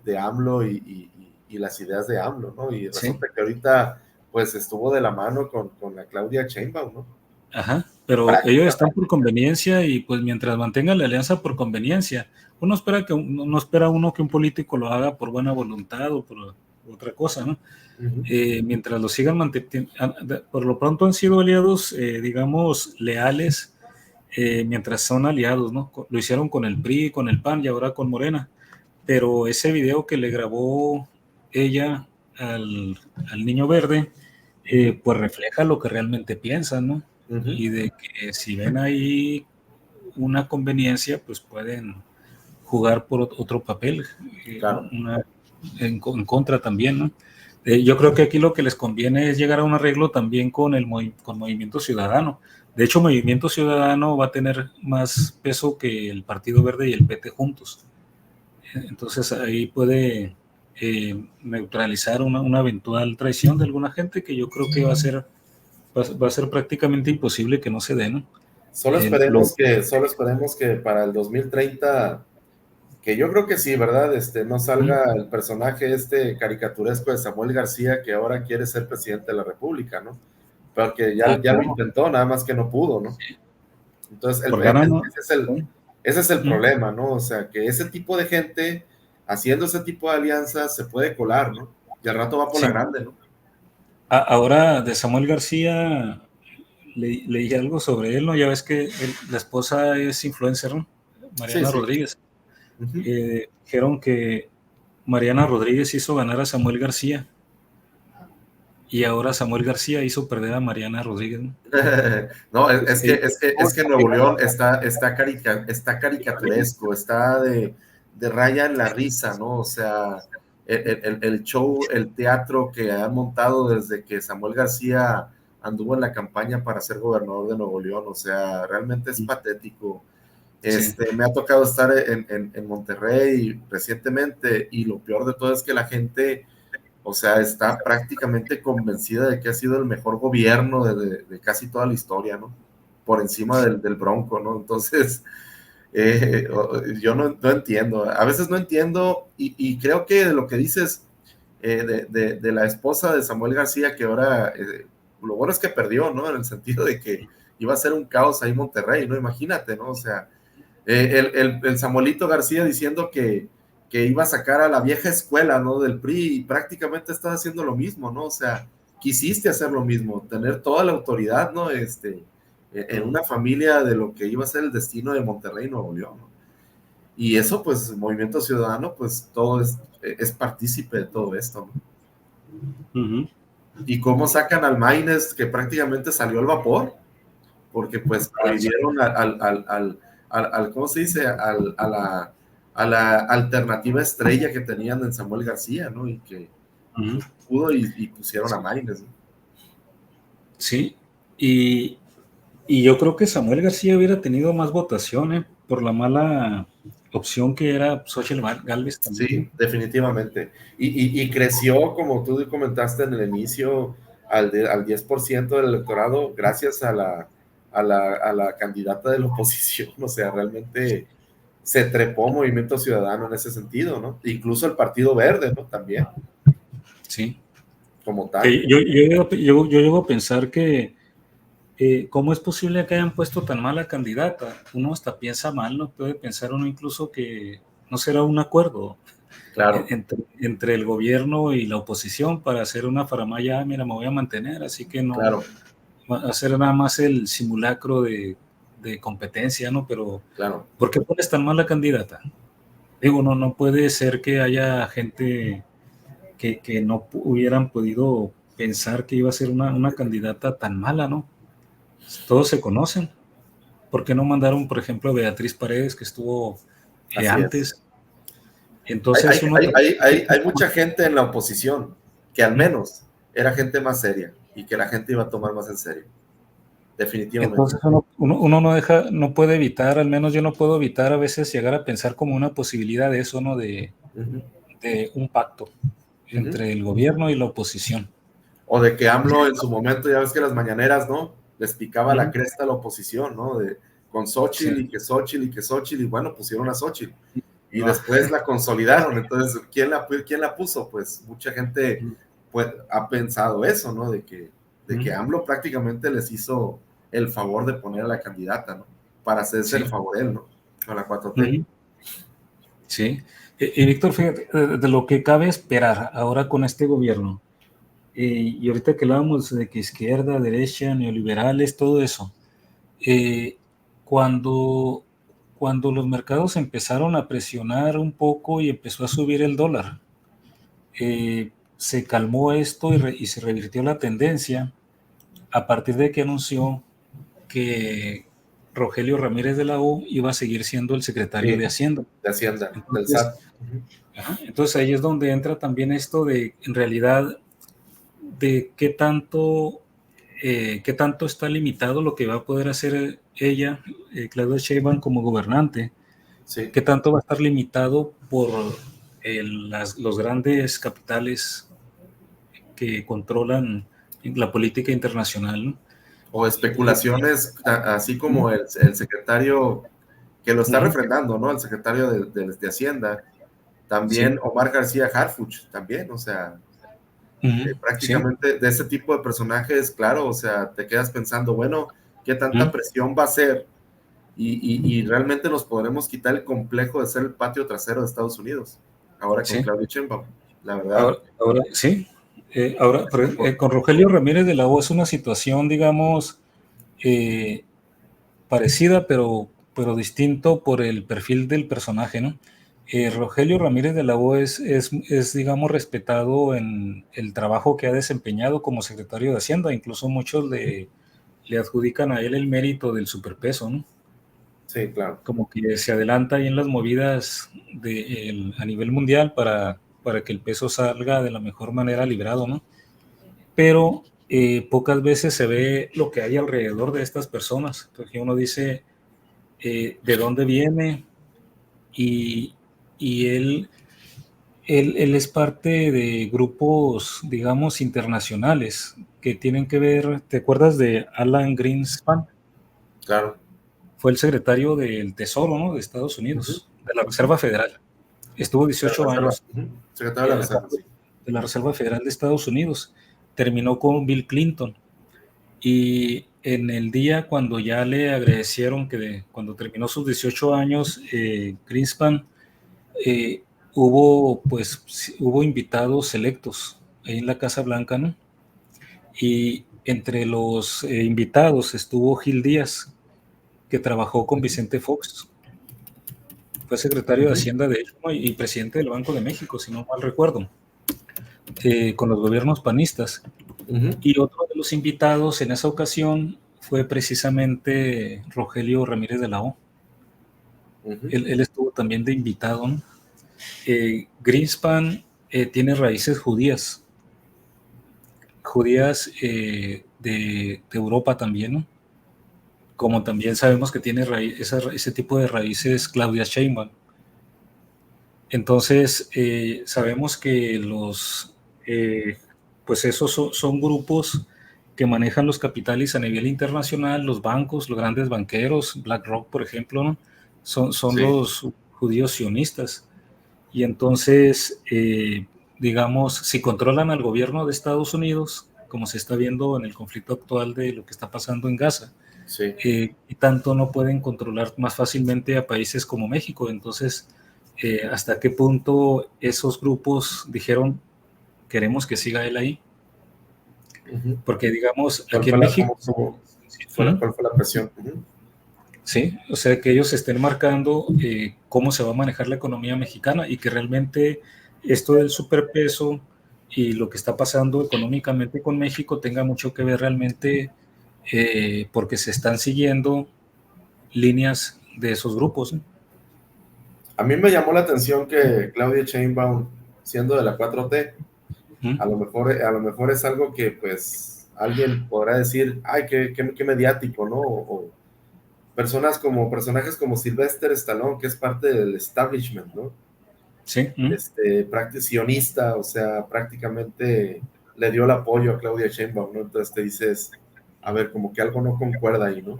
de AMLO y las ideas de AMLO, ¿no? Y sí, resulta que ahorita pues estuvo de la mano con la Claudia Sheinbaum, ¿no? ajá, pero ellos están por Prácticamente. conveniencia y pues mientras mantengan la alianza por conveniencia, no espera uno que un político lo haga por buena voluntad o por otra cosa, ¿no? Mientras lo sigan manteniendo, por lo pronto han sido aliados, digamos, leales, mientras son aliados, ¿no? Lo hicieron con el PRI, con el PAN y ahora con Morena, pero ese video que le grabó ella al Niño Verde, pues refleja lo que realmente piensan, ¿no? Y de que si ven ahí una conveniencia, pues pueden jugar por otro papel, Claro. en contra también, ¿no? Yo creo que aquí lo que les conviene es llegar a un arreglo también con Movimiento Ciudadano. De hecho, Movimiento Ciudadano va a tener más peso que el Partido Verde y el PT juntos. Entonces ahí puede neutralizar una eventual traición de alguna gente, que yo creo que va a ser prácticamente imposible que no se dé, ¿no? Solo esperemos que para el 2030, que yo creo que sí, ¿verdad? No salga el personaje caricaturesco de Samuel García, que ahora quiere ser presidente de la República, ¿no? Porque ya lo intentó, nada más que no pudo, ¿no? Entonces, ese es el problema, ¿no? O sea, que ese tipo de gente, haciendo ese tipo de alianzas, se puede colar, ¿no? Y al rato va por la grande, ¿no? Ahora, de Samuel García, leí algo sobre él, ¿no? Ya ves que la esposa es influencer, ¿no? Mariana Rodríguez. Dijeron que Mariana Rodríguez hizo ganar a Samuel García, y ahora Samuel García hizo perder a Mariana Rodríguez, ¿no? No, es que Nuevo León está caricaturesco, está de raya en la risa, ¿no? O sea, el show, el teatro que han montado desde que Samuel García anduvo en la campaña para ser gobernador de Nuevo León, o sea, realmente es patético. Me ha tocado estar en Monterrey recientemente, y lo peor de todo es que la gente, o sea, está prácticamente convencida de que ha sido el mejor gobierno de casi toda la historia, ¿no? Por encima del Bronco, ¿no? Entonces, yo no entiendo. A veces no entiendo, y creo que de lo que dices de la esposa de Samuel García, que ahora, lo bueno es que perdió, ¿no? En el sentido de que iba a ser un caos ahí en Monterrey, ¿no? Imagínate, ¿no? O sea, el Samuelito García diciendo que iba a sacar a la vieja escuela, ¿no? Del PRI, y prácticamente estaba haciendo lo mismo, ¿no? O sea, quisiste hacer lo mismo, tener toda la autoridad, ¿no? En una familia de lo que iba a ser el destino de Monterrey y Nuevo León, ¿no? Y eso, pues, Movimiento Ciudadano, pues, todo es partícipe de todo esto, ¿no? Y cómo sacan al Maínez, que prácticamente salió al vapor, porque, pues, prohibieron al ¿cómo se dice? A la alternativa estrella que tenían en Samuel García, ¿no? Y que pudo, y pusieron a Maínez, ¿no? Sí, y yo creo que Samuel García hubiera tenido más votaciones por la mala opción que era Xochitl Gálvez también. Sí, definitivamente. Y creció, como tú comentaste en el inicio, al 10% del electorado, gracias a la candidata de la oposición. O sea, realmente se trepó Movimiento Ciudadano en ese sentido, ¿no? Incluso el Partido Verde, ¿no? También. Sí. Como tal. Yo llego a pensar que ¿cómo es posible que hayan puesto tan mala candidata? Uno hasta piensa mal, ¿no? Puede pensar uno incluso que no será un acuerdo, claro, entre el gobierno y la oposición para hacer una faramaya. Mira, me voy a mantener, así que no, claro, hacer nada más el simulacro de competencia, ¿no? Pero claro. ¿por qué pones tan mala candidata? Digo, no puede ser que haya gente que no hubieran podido pensar que iba a ser una candidata tan mala, ¿no? Todos se conocen. ¿Por qué no mandaron, por ejemplo, a Beatriz Paredes, que estuvo antes? Entonces hay mucha gente en la oposición que al menos era gente más seria y que la gente iba a tomar más en serio. Definitivamente. Entonces uno no puede evitar, al menos yo no puedo evitar a veces llegar a pensar como una posibilidad de eso, ¿no? De un pacto entre el gobierno y la oposición. O de que AMLO en su momento, ya ves que las mañaneras, ¿no? Les picaba la cresta a la oposición, ¿no? Con Xochitl, y que Xochitl, y bueno, pusieron a Xochitl. Y después la consolidaron. Entonces, ¿quién la puso? Pues mucha gente ha pensado eso, ¿no? De que AMLO prácticamente les hizo el favor de poner a la candidata, ¿no? Para hacerse el favor él, ¿no? A la 4T. Sí. Y Víctor, fíjate, de lo que cabe esperar ahora con este gobierno, y ahorita que hablábamos de que izquierda, derecha, neoliberales, todo eso, cuando los mercados empezaron a presionar un poco y empezó a subir el dólar, se calmó esto y se revirtió la tendencia a partir de que anunció que Rogelio Ramírez de la U iba a seguir siendo el secretario de Hacienda. De Hacienda, del SAT. Entonces ahí es donde entra también esto de, en realidad, de qué tanto está limitado lo que va a poder hacer ella, Claudia Sheinbaum, como gobernante. Sí. Qué tanto va a estar limitado por los grandes capitales que controlan la política internacional, ¿no? O especulaciones, así como el secretario que lo está refrendando, ¿no? El secretario de Hacienda, también Omar García Harfuch, también, o sea, prácticamente de ese tipo de personajes, claro, o sea, te quedas pensando, bueno, ¿qué tanta presión va a ser? Y realmente nos podremos quitar el complejo de ser el patio trasero de Estados Unidos, ahora con Claudia Sheinbaum, la verdad. Ahora sí. Con Rogelio Ramírez de la O es una situación, digamos, parecida, pero distinto por el perfil del personaje, ¿no? Rogelio Ramírez de la O es, digamos, respetado en el trabajo que ha desempeñado como secretario de Hacienda. Incluso muchos le adjudican a él el mérito del superpeso, ¿no? Sí, claro. Como que se adelanta ahí en las movidas a nivel mundial para que el peso salga de la mejor manera librado, ¿no? Pero pocas veces se ve lo que hay alrededor de estas personas. Entonces uno dice de dónde viene, y él es parte de grupos, digamos, internacionales que tienen que ver. ¿Te acuerdas de Alan Greenspan? Claro. Fue el secretario del Tesoro, ¿no?, de Estados Unidos, de la Reserva Federal. Estuvo 18 años. Secretario de la Reserva, sí. De la Reserva Federal de Estados Unidos. Terminó con Bill Clinton. Y en el día cuando ya le agradecieron que cuando terminó sus 18 años, Greenspan, hubo invitados selectos ahí en la Casa Blanca, ¿no? Y entre los invitados estuvo Gil Díaz, que trabajó con Vicente Fox. Fue secretario de Hacienda, de hecho, ¿no?, y presidente del Banco de México, si no mal recuerdo, con los gobiernos panistas. Y otro de los invitados en esa ocasión fue precisamente Rogelio Ramírez de la O. Él estuvo también de invitado, ¿no? Greenspan tiene raíces judías de Europa también, ¿no? Como también sabemos que tiene ese tipo de raíces Claudia Sheinbaum. Entonces, sabemos que pues esos son grupos que manejan los capitales a nivel internacional, los bancos, los grandes banqueros, BlackRock, por ejemplo, ¿no? Son los judíos sionistas. Y entonces, digamos, si controlan al gobierno de Estados Unidos, como se está viendo en el conflicto actual de lo que está pasando en Gaza, y tanto no pueden controlar más fácilmente a países como México. Entonces, ¿hasta qué punto esos grupos dijeron, queremos que siga él ahí? Porque, digamos, aquí en México... ¿Cuál fue la presión? Sí, o sea, que ellos estén marcando cómo se va a manejar la economía mexicana, y que realmente esto del superpeso y lo que está pasando económicamente con México tenga mucho que ver realmente, porque se están siguiendo líneas de esos grupos, ¿no? A mí me llamó la atención que Claudia Sheinbaum, siendo de la 4T, a lo mejor es algo que pues alguien podrá decir, ay, qué mediático, ¿no? O personajes como Sylvester Stallone, que es parte del establishment, ¿no? Sí. Sionista, o sea, prácticamente le dio el apoyo a Claudia Sheinbaum, ¿no? Entonces te dices, a ver, como que algo no concuerda ahí, ¿no?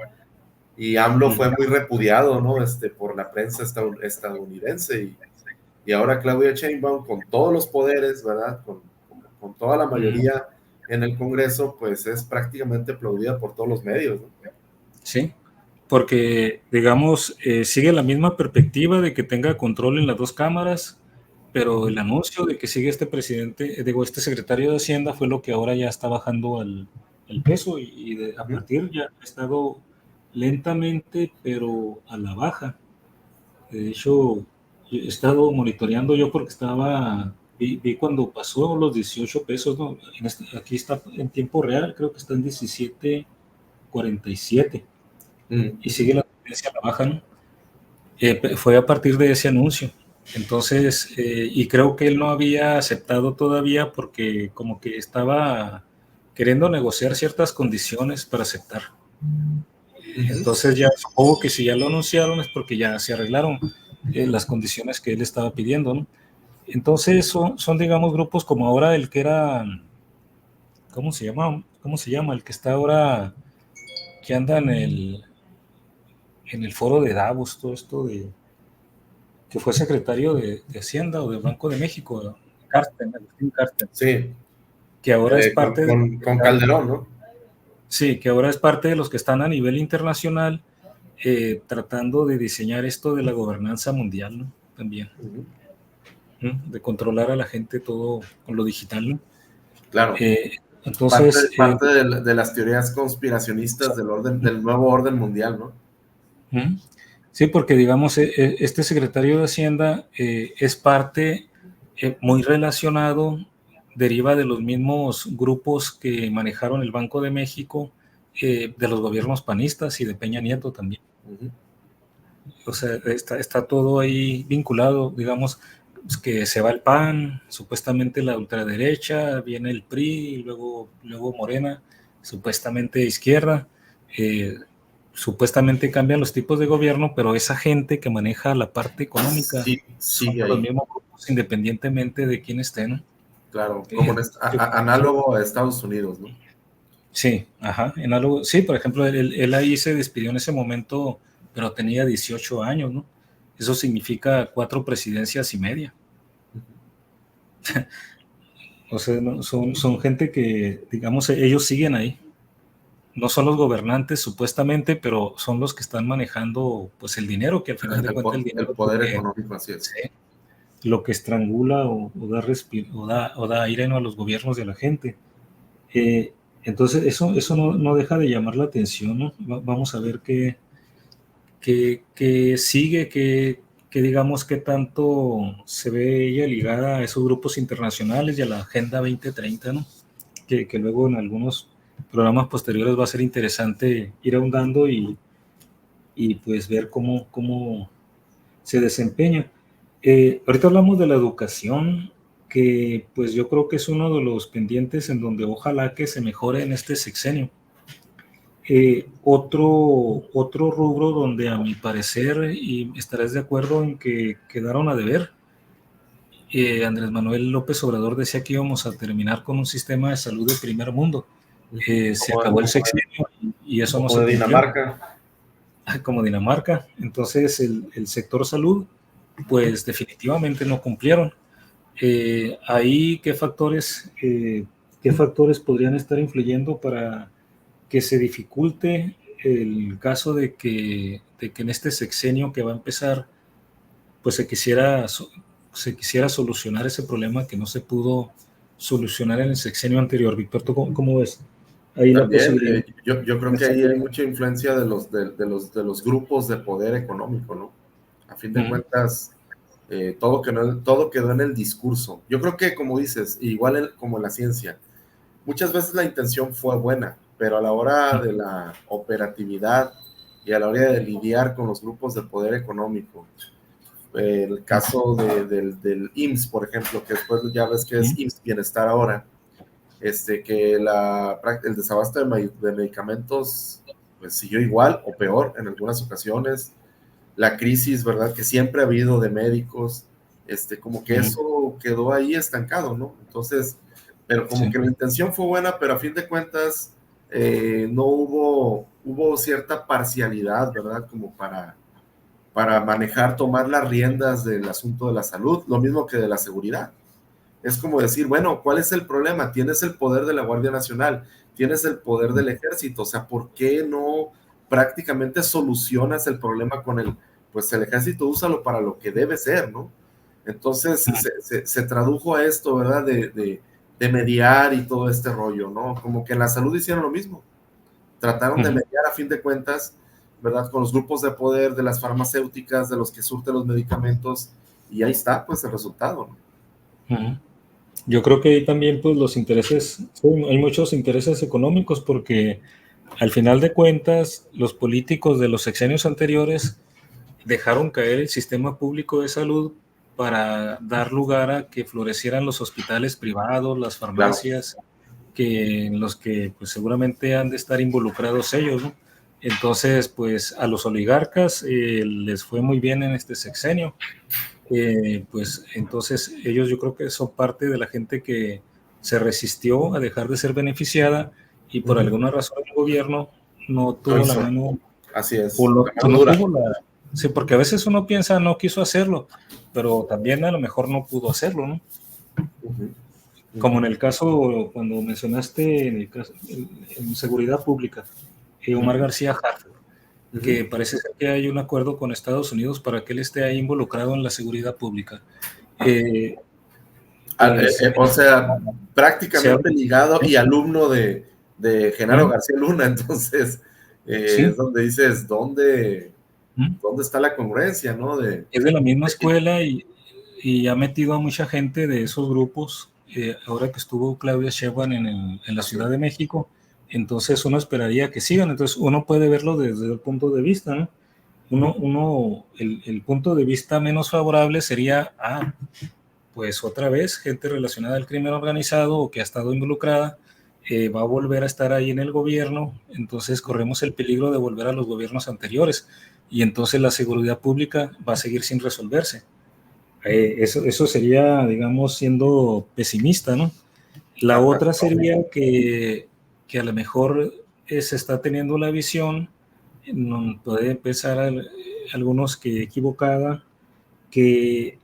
Y AMLO fue muy repudiado, ¿no? Por la prensa estadounidense, y ahora Claudia Sheinbaum, con todos los poderes, ¿verdad? Con toda la mayoría en el Congreso, pues es prácticamente aplaudida por todos los medios, ¿no? Sí, porque, digamos, sigue la misma perspectiva de que tenga control en las dos cámaras, pero el anuncio de que sigue este secretario de Hacienda fue lo que ahora ya está bajando el peso, y a partir ya ha estado lentamente, pero a la baja. De hecho, he estado monitoreando yo porque vi cuando pasó los 18 pesos, ¿no? Aquí está en tiempo real, creo que está en 17.47, y sigue la tendencia a la baja, ¿no? Fue a partir de ese anuncio. Entonces, y creo que él no había aceptado todavía, porque como que estaba queriendo negociar ciertas condiciones para aceptar. Entonces ya supongo que si ya lo anunciaron es porque ya se arreglaron las condiciones que él estaba pidiendo, ¿no? Entonces son, digamos, grupos como ahora el que era, ¿cómo se llama? ¿Cómo se llama? El que está ahora, que anda en el foro de Davos, todo esto que fue secretario de Hacienda o del Banco de México, Agustín Carsten, Sí, que ahora es parte de, con Calderón, ¿no? sí, que ahora es parte de los que están a nivel internacional tratando de diseñar esto de la gobernanza mundial, ¿no? También. De controlar a la gente todo con lo digital, ¿no? Claro. Entonces, parte de las teorías conspiracionistas del nuevo orden mundial, ¿no? Sí, porque digamos, este secretario de Hacienda es parte muy relacionado, deriva de los mismos grupos que manejaron el Banco de México, de los gobiernos panistas y de Peña Nieto también. O sea, está todo ahí vinculado, digamos, que se va el PAN, supuestamente la ultraderecha, viene el PRI, y luego Morena, supuestamente izquierda, supuestamente cambian los tipos de gobierno, pero esa gente que maneja la parte económica Sí, son sigue los ahí. mismos grupos, independientemente de quién esté, ¿no? Claro, como análogo a Estados Unidos, ¿no? Sí, ajá, en algo, sí, por ejemplo, él ahí se despidió en ese momento, pero tenía 18 años, ¿no? Eso significa 4 presidencias y media. O sea, ¿no? son gente que, digamos, ellos siguen ahí. No son los gobernantes supuestamente, pero son los que están manejando pues el dinero, que al final de cuentas el El dinero es poder económico, así es. sí, lo que estrangula o da aire, ¿no?, a los gobiernos de la gente. Entonces eso no deja de llamar la atención, ¿no? Vamos a ver qué sigue, que digamos que tanto se ve ella ligada a esos grupos internacionales y a la Agenda 2030, ¿no? Que luego en algunos programas posteriores va a ser interesante ir ahondando y pues ver cómo se desempeña. Ahorita hablamos de la educación, que pues yo creo que es uno de los pendientes en donde ojalá que se mejore en este sexenio. Otro rubro donde a mi parecer, y estarás de acuerdo en que quedaron a deber, Andrés Manuel López Obrador decía que íbamos a terminar con un sistema de salud de primer mundo. Se acabó el sexenio y eso no se cumplió. Dinamarca. Como Dinamarca. Entonces el sector salud, pues definitivamente no cumplieron. Ahí, ¿qué factores podrían estar influyendo para que se dificulte el caso de que en este sexenio que va a empezar, pues se quisiera solucionar ese problema que no se pudo solucionar en el sexenio anterior? Víctor, ¿tú cómo ves ahí la posibilidad? Yo creo que ahí hay mucha influencia de los grupos de poder económico, ¿no? A fin de cuentas, todo quedó en el discurso. Yo creo que, como dices, igual como en la ciencia, muchas veces la intención fue buena, pero a la hora de la operatividad y a la hora de lidiar con los grupos de poder económico, el caso del IMSS, por ejemplo, que después ya ves que es IMSS Bienestar ahora, que el desabasto de medicamentos pues siguió igual o peor en algunas ocasiones, la crisis, ¿verdad?, que siempre ha habido de médicos, como que eso quedó ahí estancado, ¿no? Entonces, pero como que la intención fue buena, pero a fin de cuentas no hubo cierta parcialidad, ¿verdad?, como para tomar las riendas del asunto de la salud, lo mismo que de la seguridad. Es como decir, bueno, ¿cuál es el problema? Tienes el poder de la Guardia Nacional, tienes el poder del Ejército, o sea, ¿por qué no prácticamente solucionas el problema con pues el Ejército úsalo para lo que debe ser, ¿no? Entonces se tradujo a esto, ¿verdad? De mediar y todo este rollo, ¿no? Como que en la salud hicieron lo mismo, trataron de mediar a fin de cuentas, ¿verdad? Con los grupos de poder de las farmacéuticas, de los que surten los medicamentos, y ahí está, pues, el resultado, ¿no? Yo creo que ahí también, pues, los intereses, sí, hay muchos intereses económicos, porque al final de cuentas, los políticos de los sexenios anteriores dejaron caer el sistema público de salud para dar lugar a que florecieran los hospitales privados, las farmacias, en los que pues seguramente han de estar involucrados ellos, ¿no? Entonces, pues a los oligarcas les fue muy bien en este sexenio, pues entonces ellos yo creo que son parte de la gente que se resistió a dejar de ser beneficiada y por alguna razón el gobierno no tuvo la mano. Así es, o la mano no dura. tuvo la... Sí, porque a veces uno piensa no quiso hacerlo, pero también a lo mejor no pudo hacerlo, ¿no? Como en el caso, cuando mencionaste en el caso, en seguridad pública, Omar García Harfuch, que parece ser que hay un acuerdo con Estados Unidos para que él esté ahí involucrado en la seguridad pública. O sea, prácticamente ligado y alumno de Genaro García Luna, entonces es donde dices, ¿dónde está la congruencia, no? Es de la misma escuela y ha metido a mucha gente de esos grupos. Ahora que estuvo Claudia Sheinbaum en la Ciudad de México, entonces uno esperaría que sigan. Entonces uno puede verlo desde el punto de vista, ¿no? El punto de vista menos favorable sería, pues otra vez, gente relacionada al crimen organizado o que ha estado involucrada, va a volver a estar ahí en el gobierno, entonces corremos el peligro de volver a los gobiernos anteriores y entonces la seguridad pública va a seguir sin resolverse. Eso sería, digamos, siendo pesimista, ¿no? La otra sería que a lo mejor se está teniendo la visión, puede pensar algunos que equivocada, que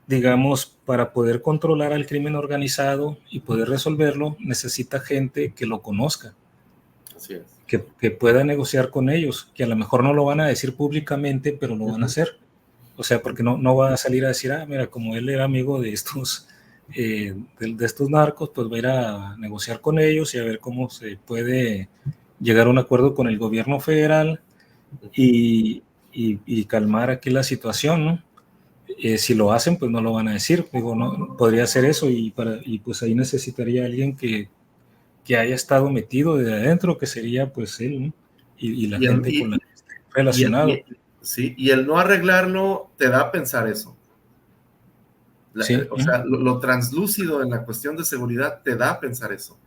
digamos, para poder controlar al crimen organizado y poder resolverlo, necesita gente que lo conozca. Así es. Que pueda negociar con ellos, que a lo mejor no lo van a decir públicamente, pero lo van a hacer. O sea, porque no va a salir a decir, mira, como él era amigo de estos, de estos narcos, pues va a ir a negociar con ellos y a ver cómo se puede llegar a un acuerdo con el gobierno federal y calmar aquí la situación, ¿no? Si lo hacen, pues no lo van a decir. Digo, no, podría hacer eso y pues ahí necesitaría alguien que haya estado metido de adentro, que sería pues él, ¿no? y la gente con la que esté relacionado. Sí, y el no arreglarlo te da a pensar eso. O sea, lo translúcido en la cuestión de seguridad te da a pensar eso.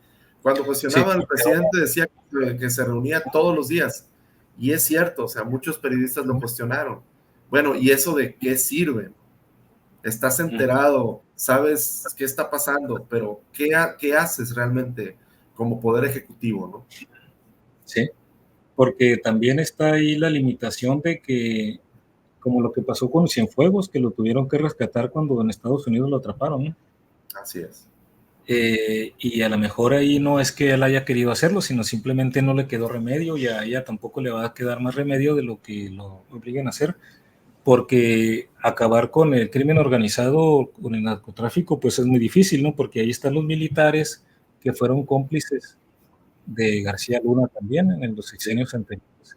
Cuando cuestionaba al presidente decía que se reunía todos los días. Y es cierto, o sea, muchos periodistas lo cuestionaron. Bueno, ¿y eso de qué sirve? Estás enterado, sabes qué está pasando, pero ¿qué haces realmente como poder ejecutivo, no? Sí, porque también está ahí la limitación de que, como lo que pasó con Cienfuegos, que lo tuvieron que rescatar cuando en Estados Unidos lo atraparon, ¿no? Así es. Y a lo mejor ahí no es que él haya querido hacerlo, sino simplemente no le quedó remedio y a ella tampoco le va a quedar más remedio de lo que lo obliguen a hacer, porque acabar con el crimen organizado, con el narcotráfico, pues es muy difícil, ¿no? Porque ahí están los militares que fueron cómplices de García Luna también en los sexenios anteriores.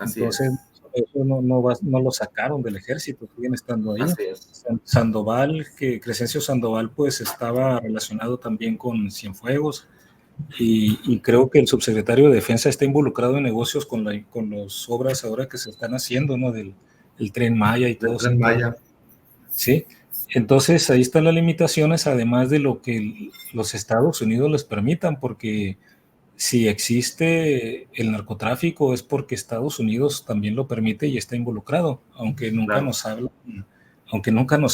Entonces, eso no lo sacaron del ejército, siguen estando ahí. Así es. Sandoval, Crescencio Sandoval, pues estaba relacionado también con Cienfuegos y creo que el subsecretario de Defensa está involucrado en negocios con las obras ahora que se están haciendo, ¿no? Del Tren Maya y todo eso. Tren Maya. Sí, entonces ahí están las limitaciones, además de lo que los Estados Unidos les permitan, porque si existe el narcotráfico es porque Estados Unidos también lo permite y está involucrado, aunque nunca nos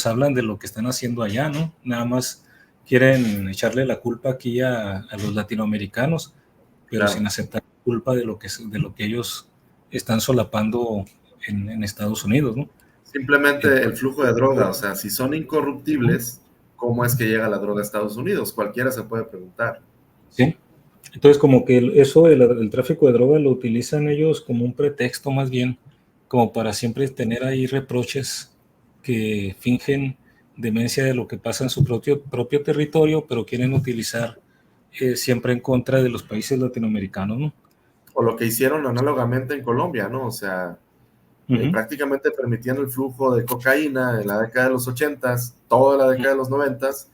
hablan de lo que están haciendo allá, ¿no? Nada más quieren echarle la culpa aquí a los latinoamericanos, pero sin aceptar la culpa de lo que ellos están solapando en Estados Unidos, ¿no? Simplemente el flujo de droga, o sea, si son incorruptibles, ¿cómo es que llega la droga a Estados Unidos? Cualquiera se puede preguntar. Sí. Entonces, como que eso del tráfico de droga lo utilizan ellos como un pretexto más bien, como para siempre tener ahí reproches que fingen demencia de lo que pasa en su propio territorio, pero quieren utilizar siempre en contra de los países latinoamericanos, ¿no? O lo que hicieron análogamente en Colombia, ¿no? O sea, prácticamente permitían el flujo de cocaína en la década de los 80s, toda la década de los 90s,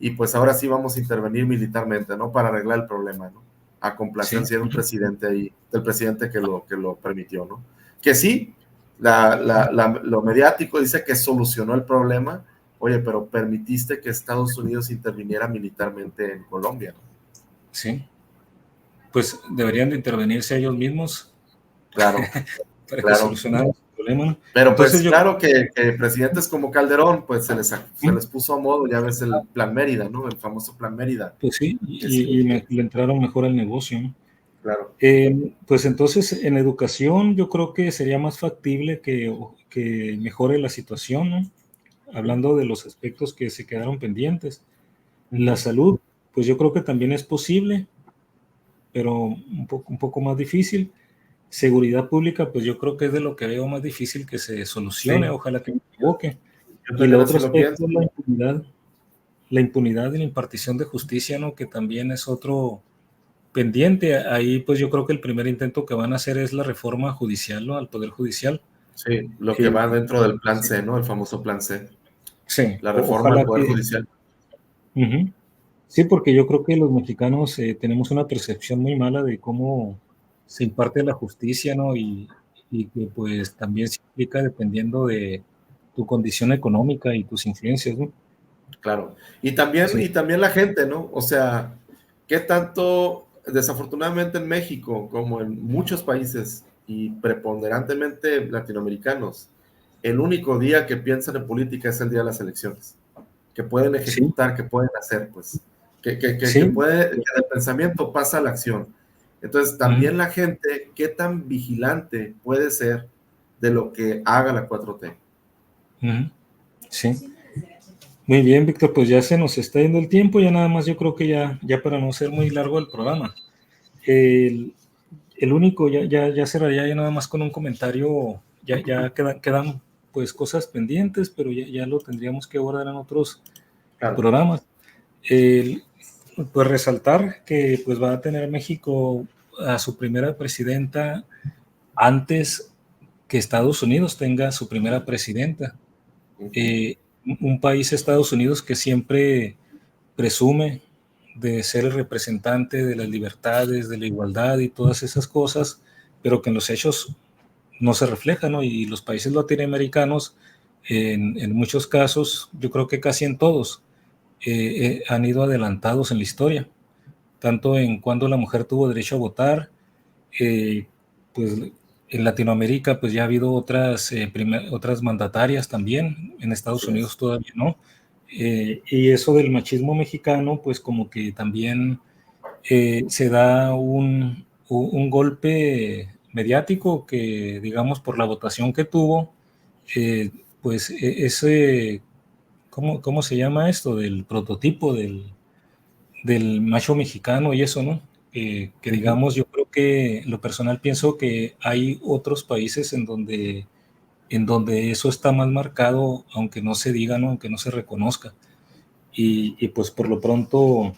y pues ahora sí vamos a intervenir militarmente, ¿no? Para arreglar el problema, ¿no? A complacencia de un presidente ahí, del presidente que lo permitió, ¿no? Que sí, lo mediático dice que solucionó el problema, oye, pero permitiste que Estados Unidos interviniera militarmente en Colombia, ¿no? Sí. Pues deberían de intervenirse ellos mismos. Claro. Para que solucionaran el problema, ¿no? Pero Entonces pues claro que presidentes como Calderón, pues se les puso a modo, ya ves el Plan Mérida, ¿no? El famoso Plan Mérida. pues sí, le entraron mejor al negocio, ¿no? Claro. Pues entonces en educación yo creo que sería más factible que mejore la situación, ¿no? Hablando de los aspectos que se quedaron pendientes. La salud, pues yo creo que también es posible, pero un poco más difícil. Seguridad pública, pues yo creo que es de lo que veo más difícil que se solucione, Sí, ojalá que me equivoque. yo Y el también otro así lo aspecto pienso. es la impunidad y la impartición de justicia, ¿no? Que también es otro pendiente. Ahí, pues yo creo que el primer intento que van a hacer es la reforma judicial, ¿no? Al Poder Judicial. Sí, lo que Eh, va dentro del Plan sí, C, ¿no? El famoso Plan C. sí, La reforma al ojalá Poder que... Judicial. Ujú. Sí, porque yo creo que los mexicanos tenemos una percepción muy mala de cómo se imparte la justicia, ¿no? Y que pues también se implica dependiendo de tu condición económica y tus influencias, ¿no? Claro. Sí, Y también la gente, ¿no? O sea, ¿qué tanto, desafortunadamente en México, como en muchos países y preponderantemente latinoamericanos, el único día que piensan en política es el día de las elecciones? Que pueden sí, ejecutar, que pueden hacer, pues, sí, que del pensamiento pasa a la acción. Entonces, ujú, también la gente, ¿qué tan vigilante puede ser de lo que haga la 4T? ujú, sí. Muy bien, Víctor, pues ya se nos está yendo el tiempo, ya nada más yo creo que ya para no ser muy largo el programa. El, el único, ya cerraría ya nada más con un comentario, ya quedan pues cosas pendientes, pero ya lo tendríamos que abordar en otros Claro, programas. El, pues resaltar que pues va a tener México a su primera presidenta antes que Estados Unidos tenga su primera presidenta. Eh, un país, Estados Unidos, que siempre presume de ser el representante de las libertades, de la igualdad y todas esas cosas, pero que en los hechos no se refleja, ¿no? Y los países latinoamericanos, en muchos casos, yo creo que casi en todos, han ido adelantados en la historia, tanto en cuando la mujer tuvo derecho a votar, eh, pues en Latinoamérica pues ya ha habido otras mandatarias también, en Estados así es. Unidos todavía no, y eso del machismo mexicano pues como que también se da un golpe mediático que digamos por la votación que tuvo, eh, pues ese, ¿cómo se llama esto? Del prototipo del macho mexicano y eso, ¿no? Que digamos, yo creo que en lo personal pienso que hay otros países en donde eso está más marcado, aunque no se diga, ¿no? Aunque no se reconozca. Y pues por lo pronto,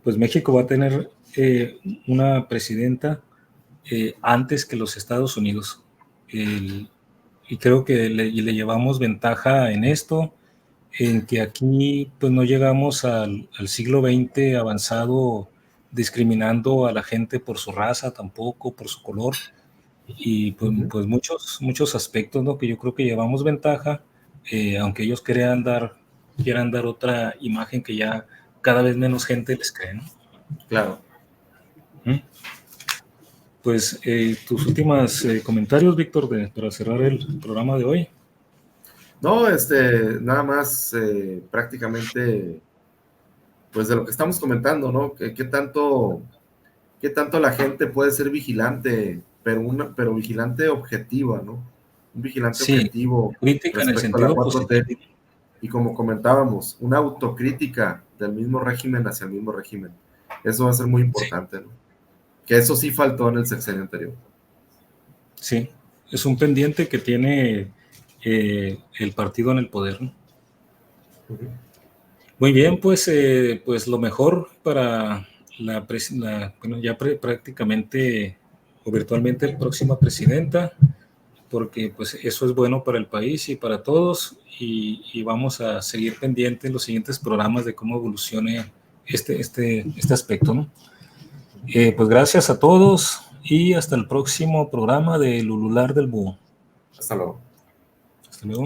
pues México va a tener una presidenta antes que los Estados Unidos. El- y creo que le llevamos ventaja en esto, en que aquí pues no llegamos al siglo XX avanzado discriminando a la gente por su raza tampoco, por su color, y pues muchos aspectos, ¿no? Que yo creo que llevamos ventaja, aunque ellos quieran dar otra imagen que ya cada vez menos gente les cree, ¿no? Claro. ¿Mm? Pues tus últimos comentarios, Víctor, para cerrar el programa de hoy. No, nada más prácticamente, pues de lo que estamos comentando, ¿no? ¿Qué tanto la gente puede ser vigilante, pero vigilante objetiva, ¿no? Un vigilante Sí, objetivo crítica en el respecto a la sentido 4T. positivo. Y como comentábamos, una autocrítica del mismo régimen hacia el mismo régimen. Eso va a ser muy Sí, importante, ¿no? Que eso sí faltó en el sexenio anterior. sí, es un pendiente que tiene el partido en el poder, ¿no? Muy bien, pues lo mejor para bueno, ya prácticamente o virtualmente la próxima presidenta, porque pues eso es bueno para el país y para todos, y vamos a seguir pendientes en los siguientes programas de cómo evolucione este aspecto, ¿no? Pues gracias a todos y hasta el próximo programa de Lulular del Búho. Hasta luego. Hasta luego.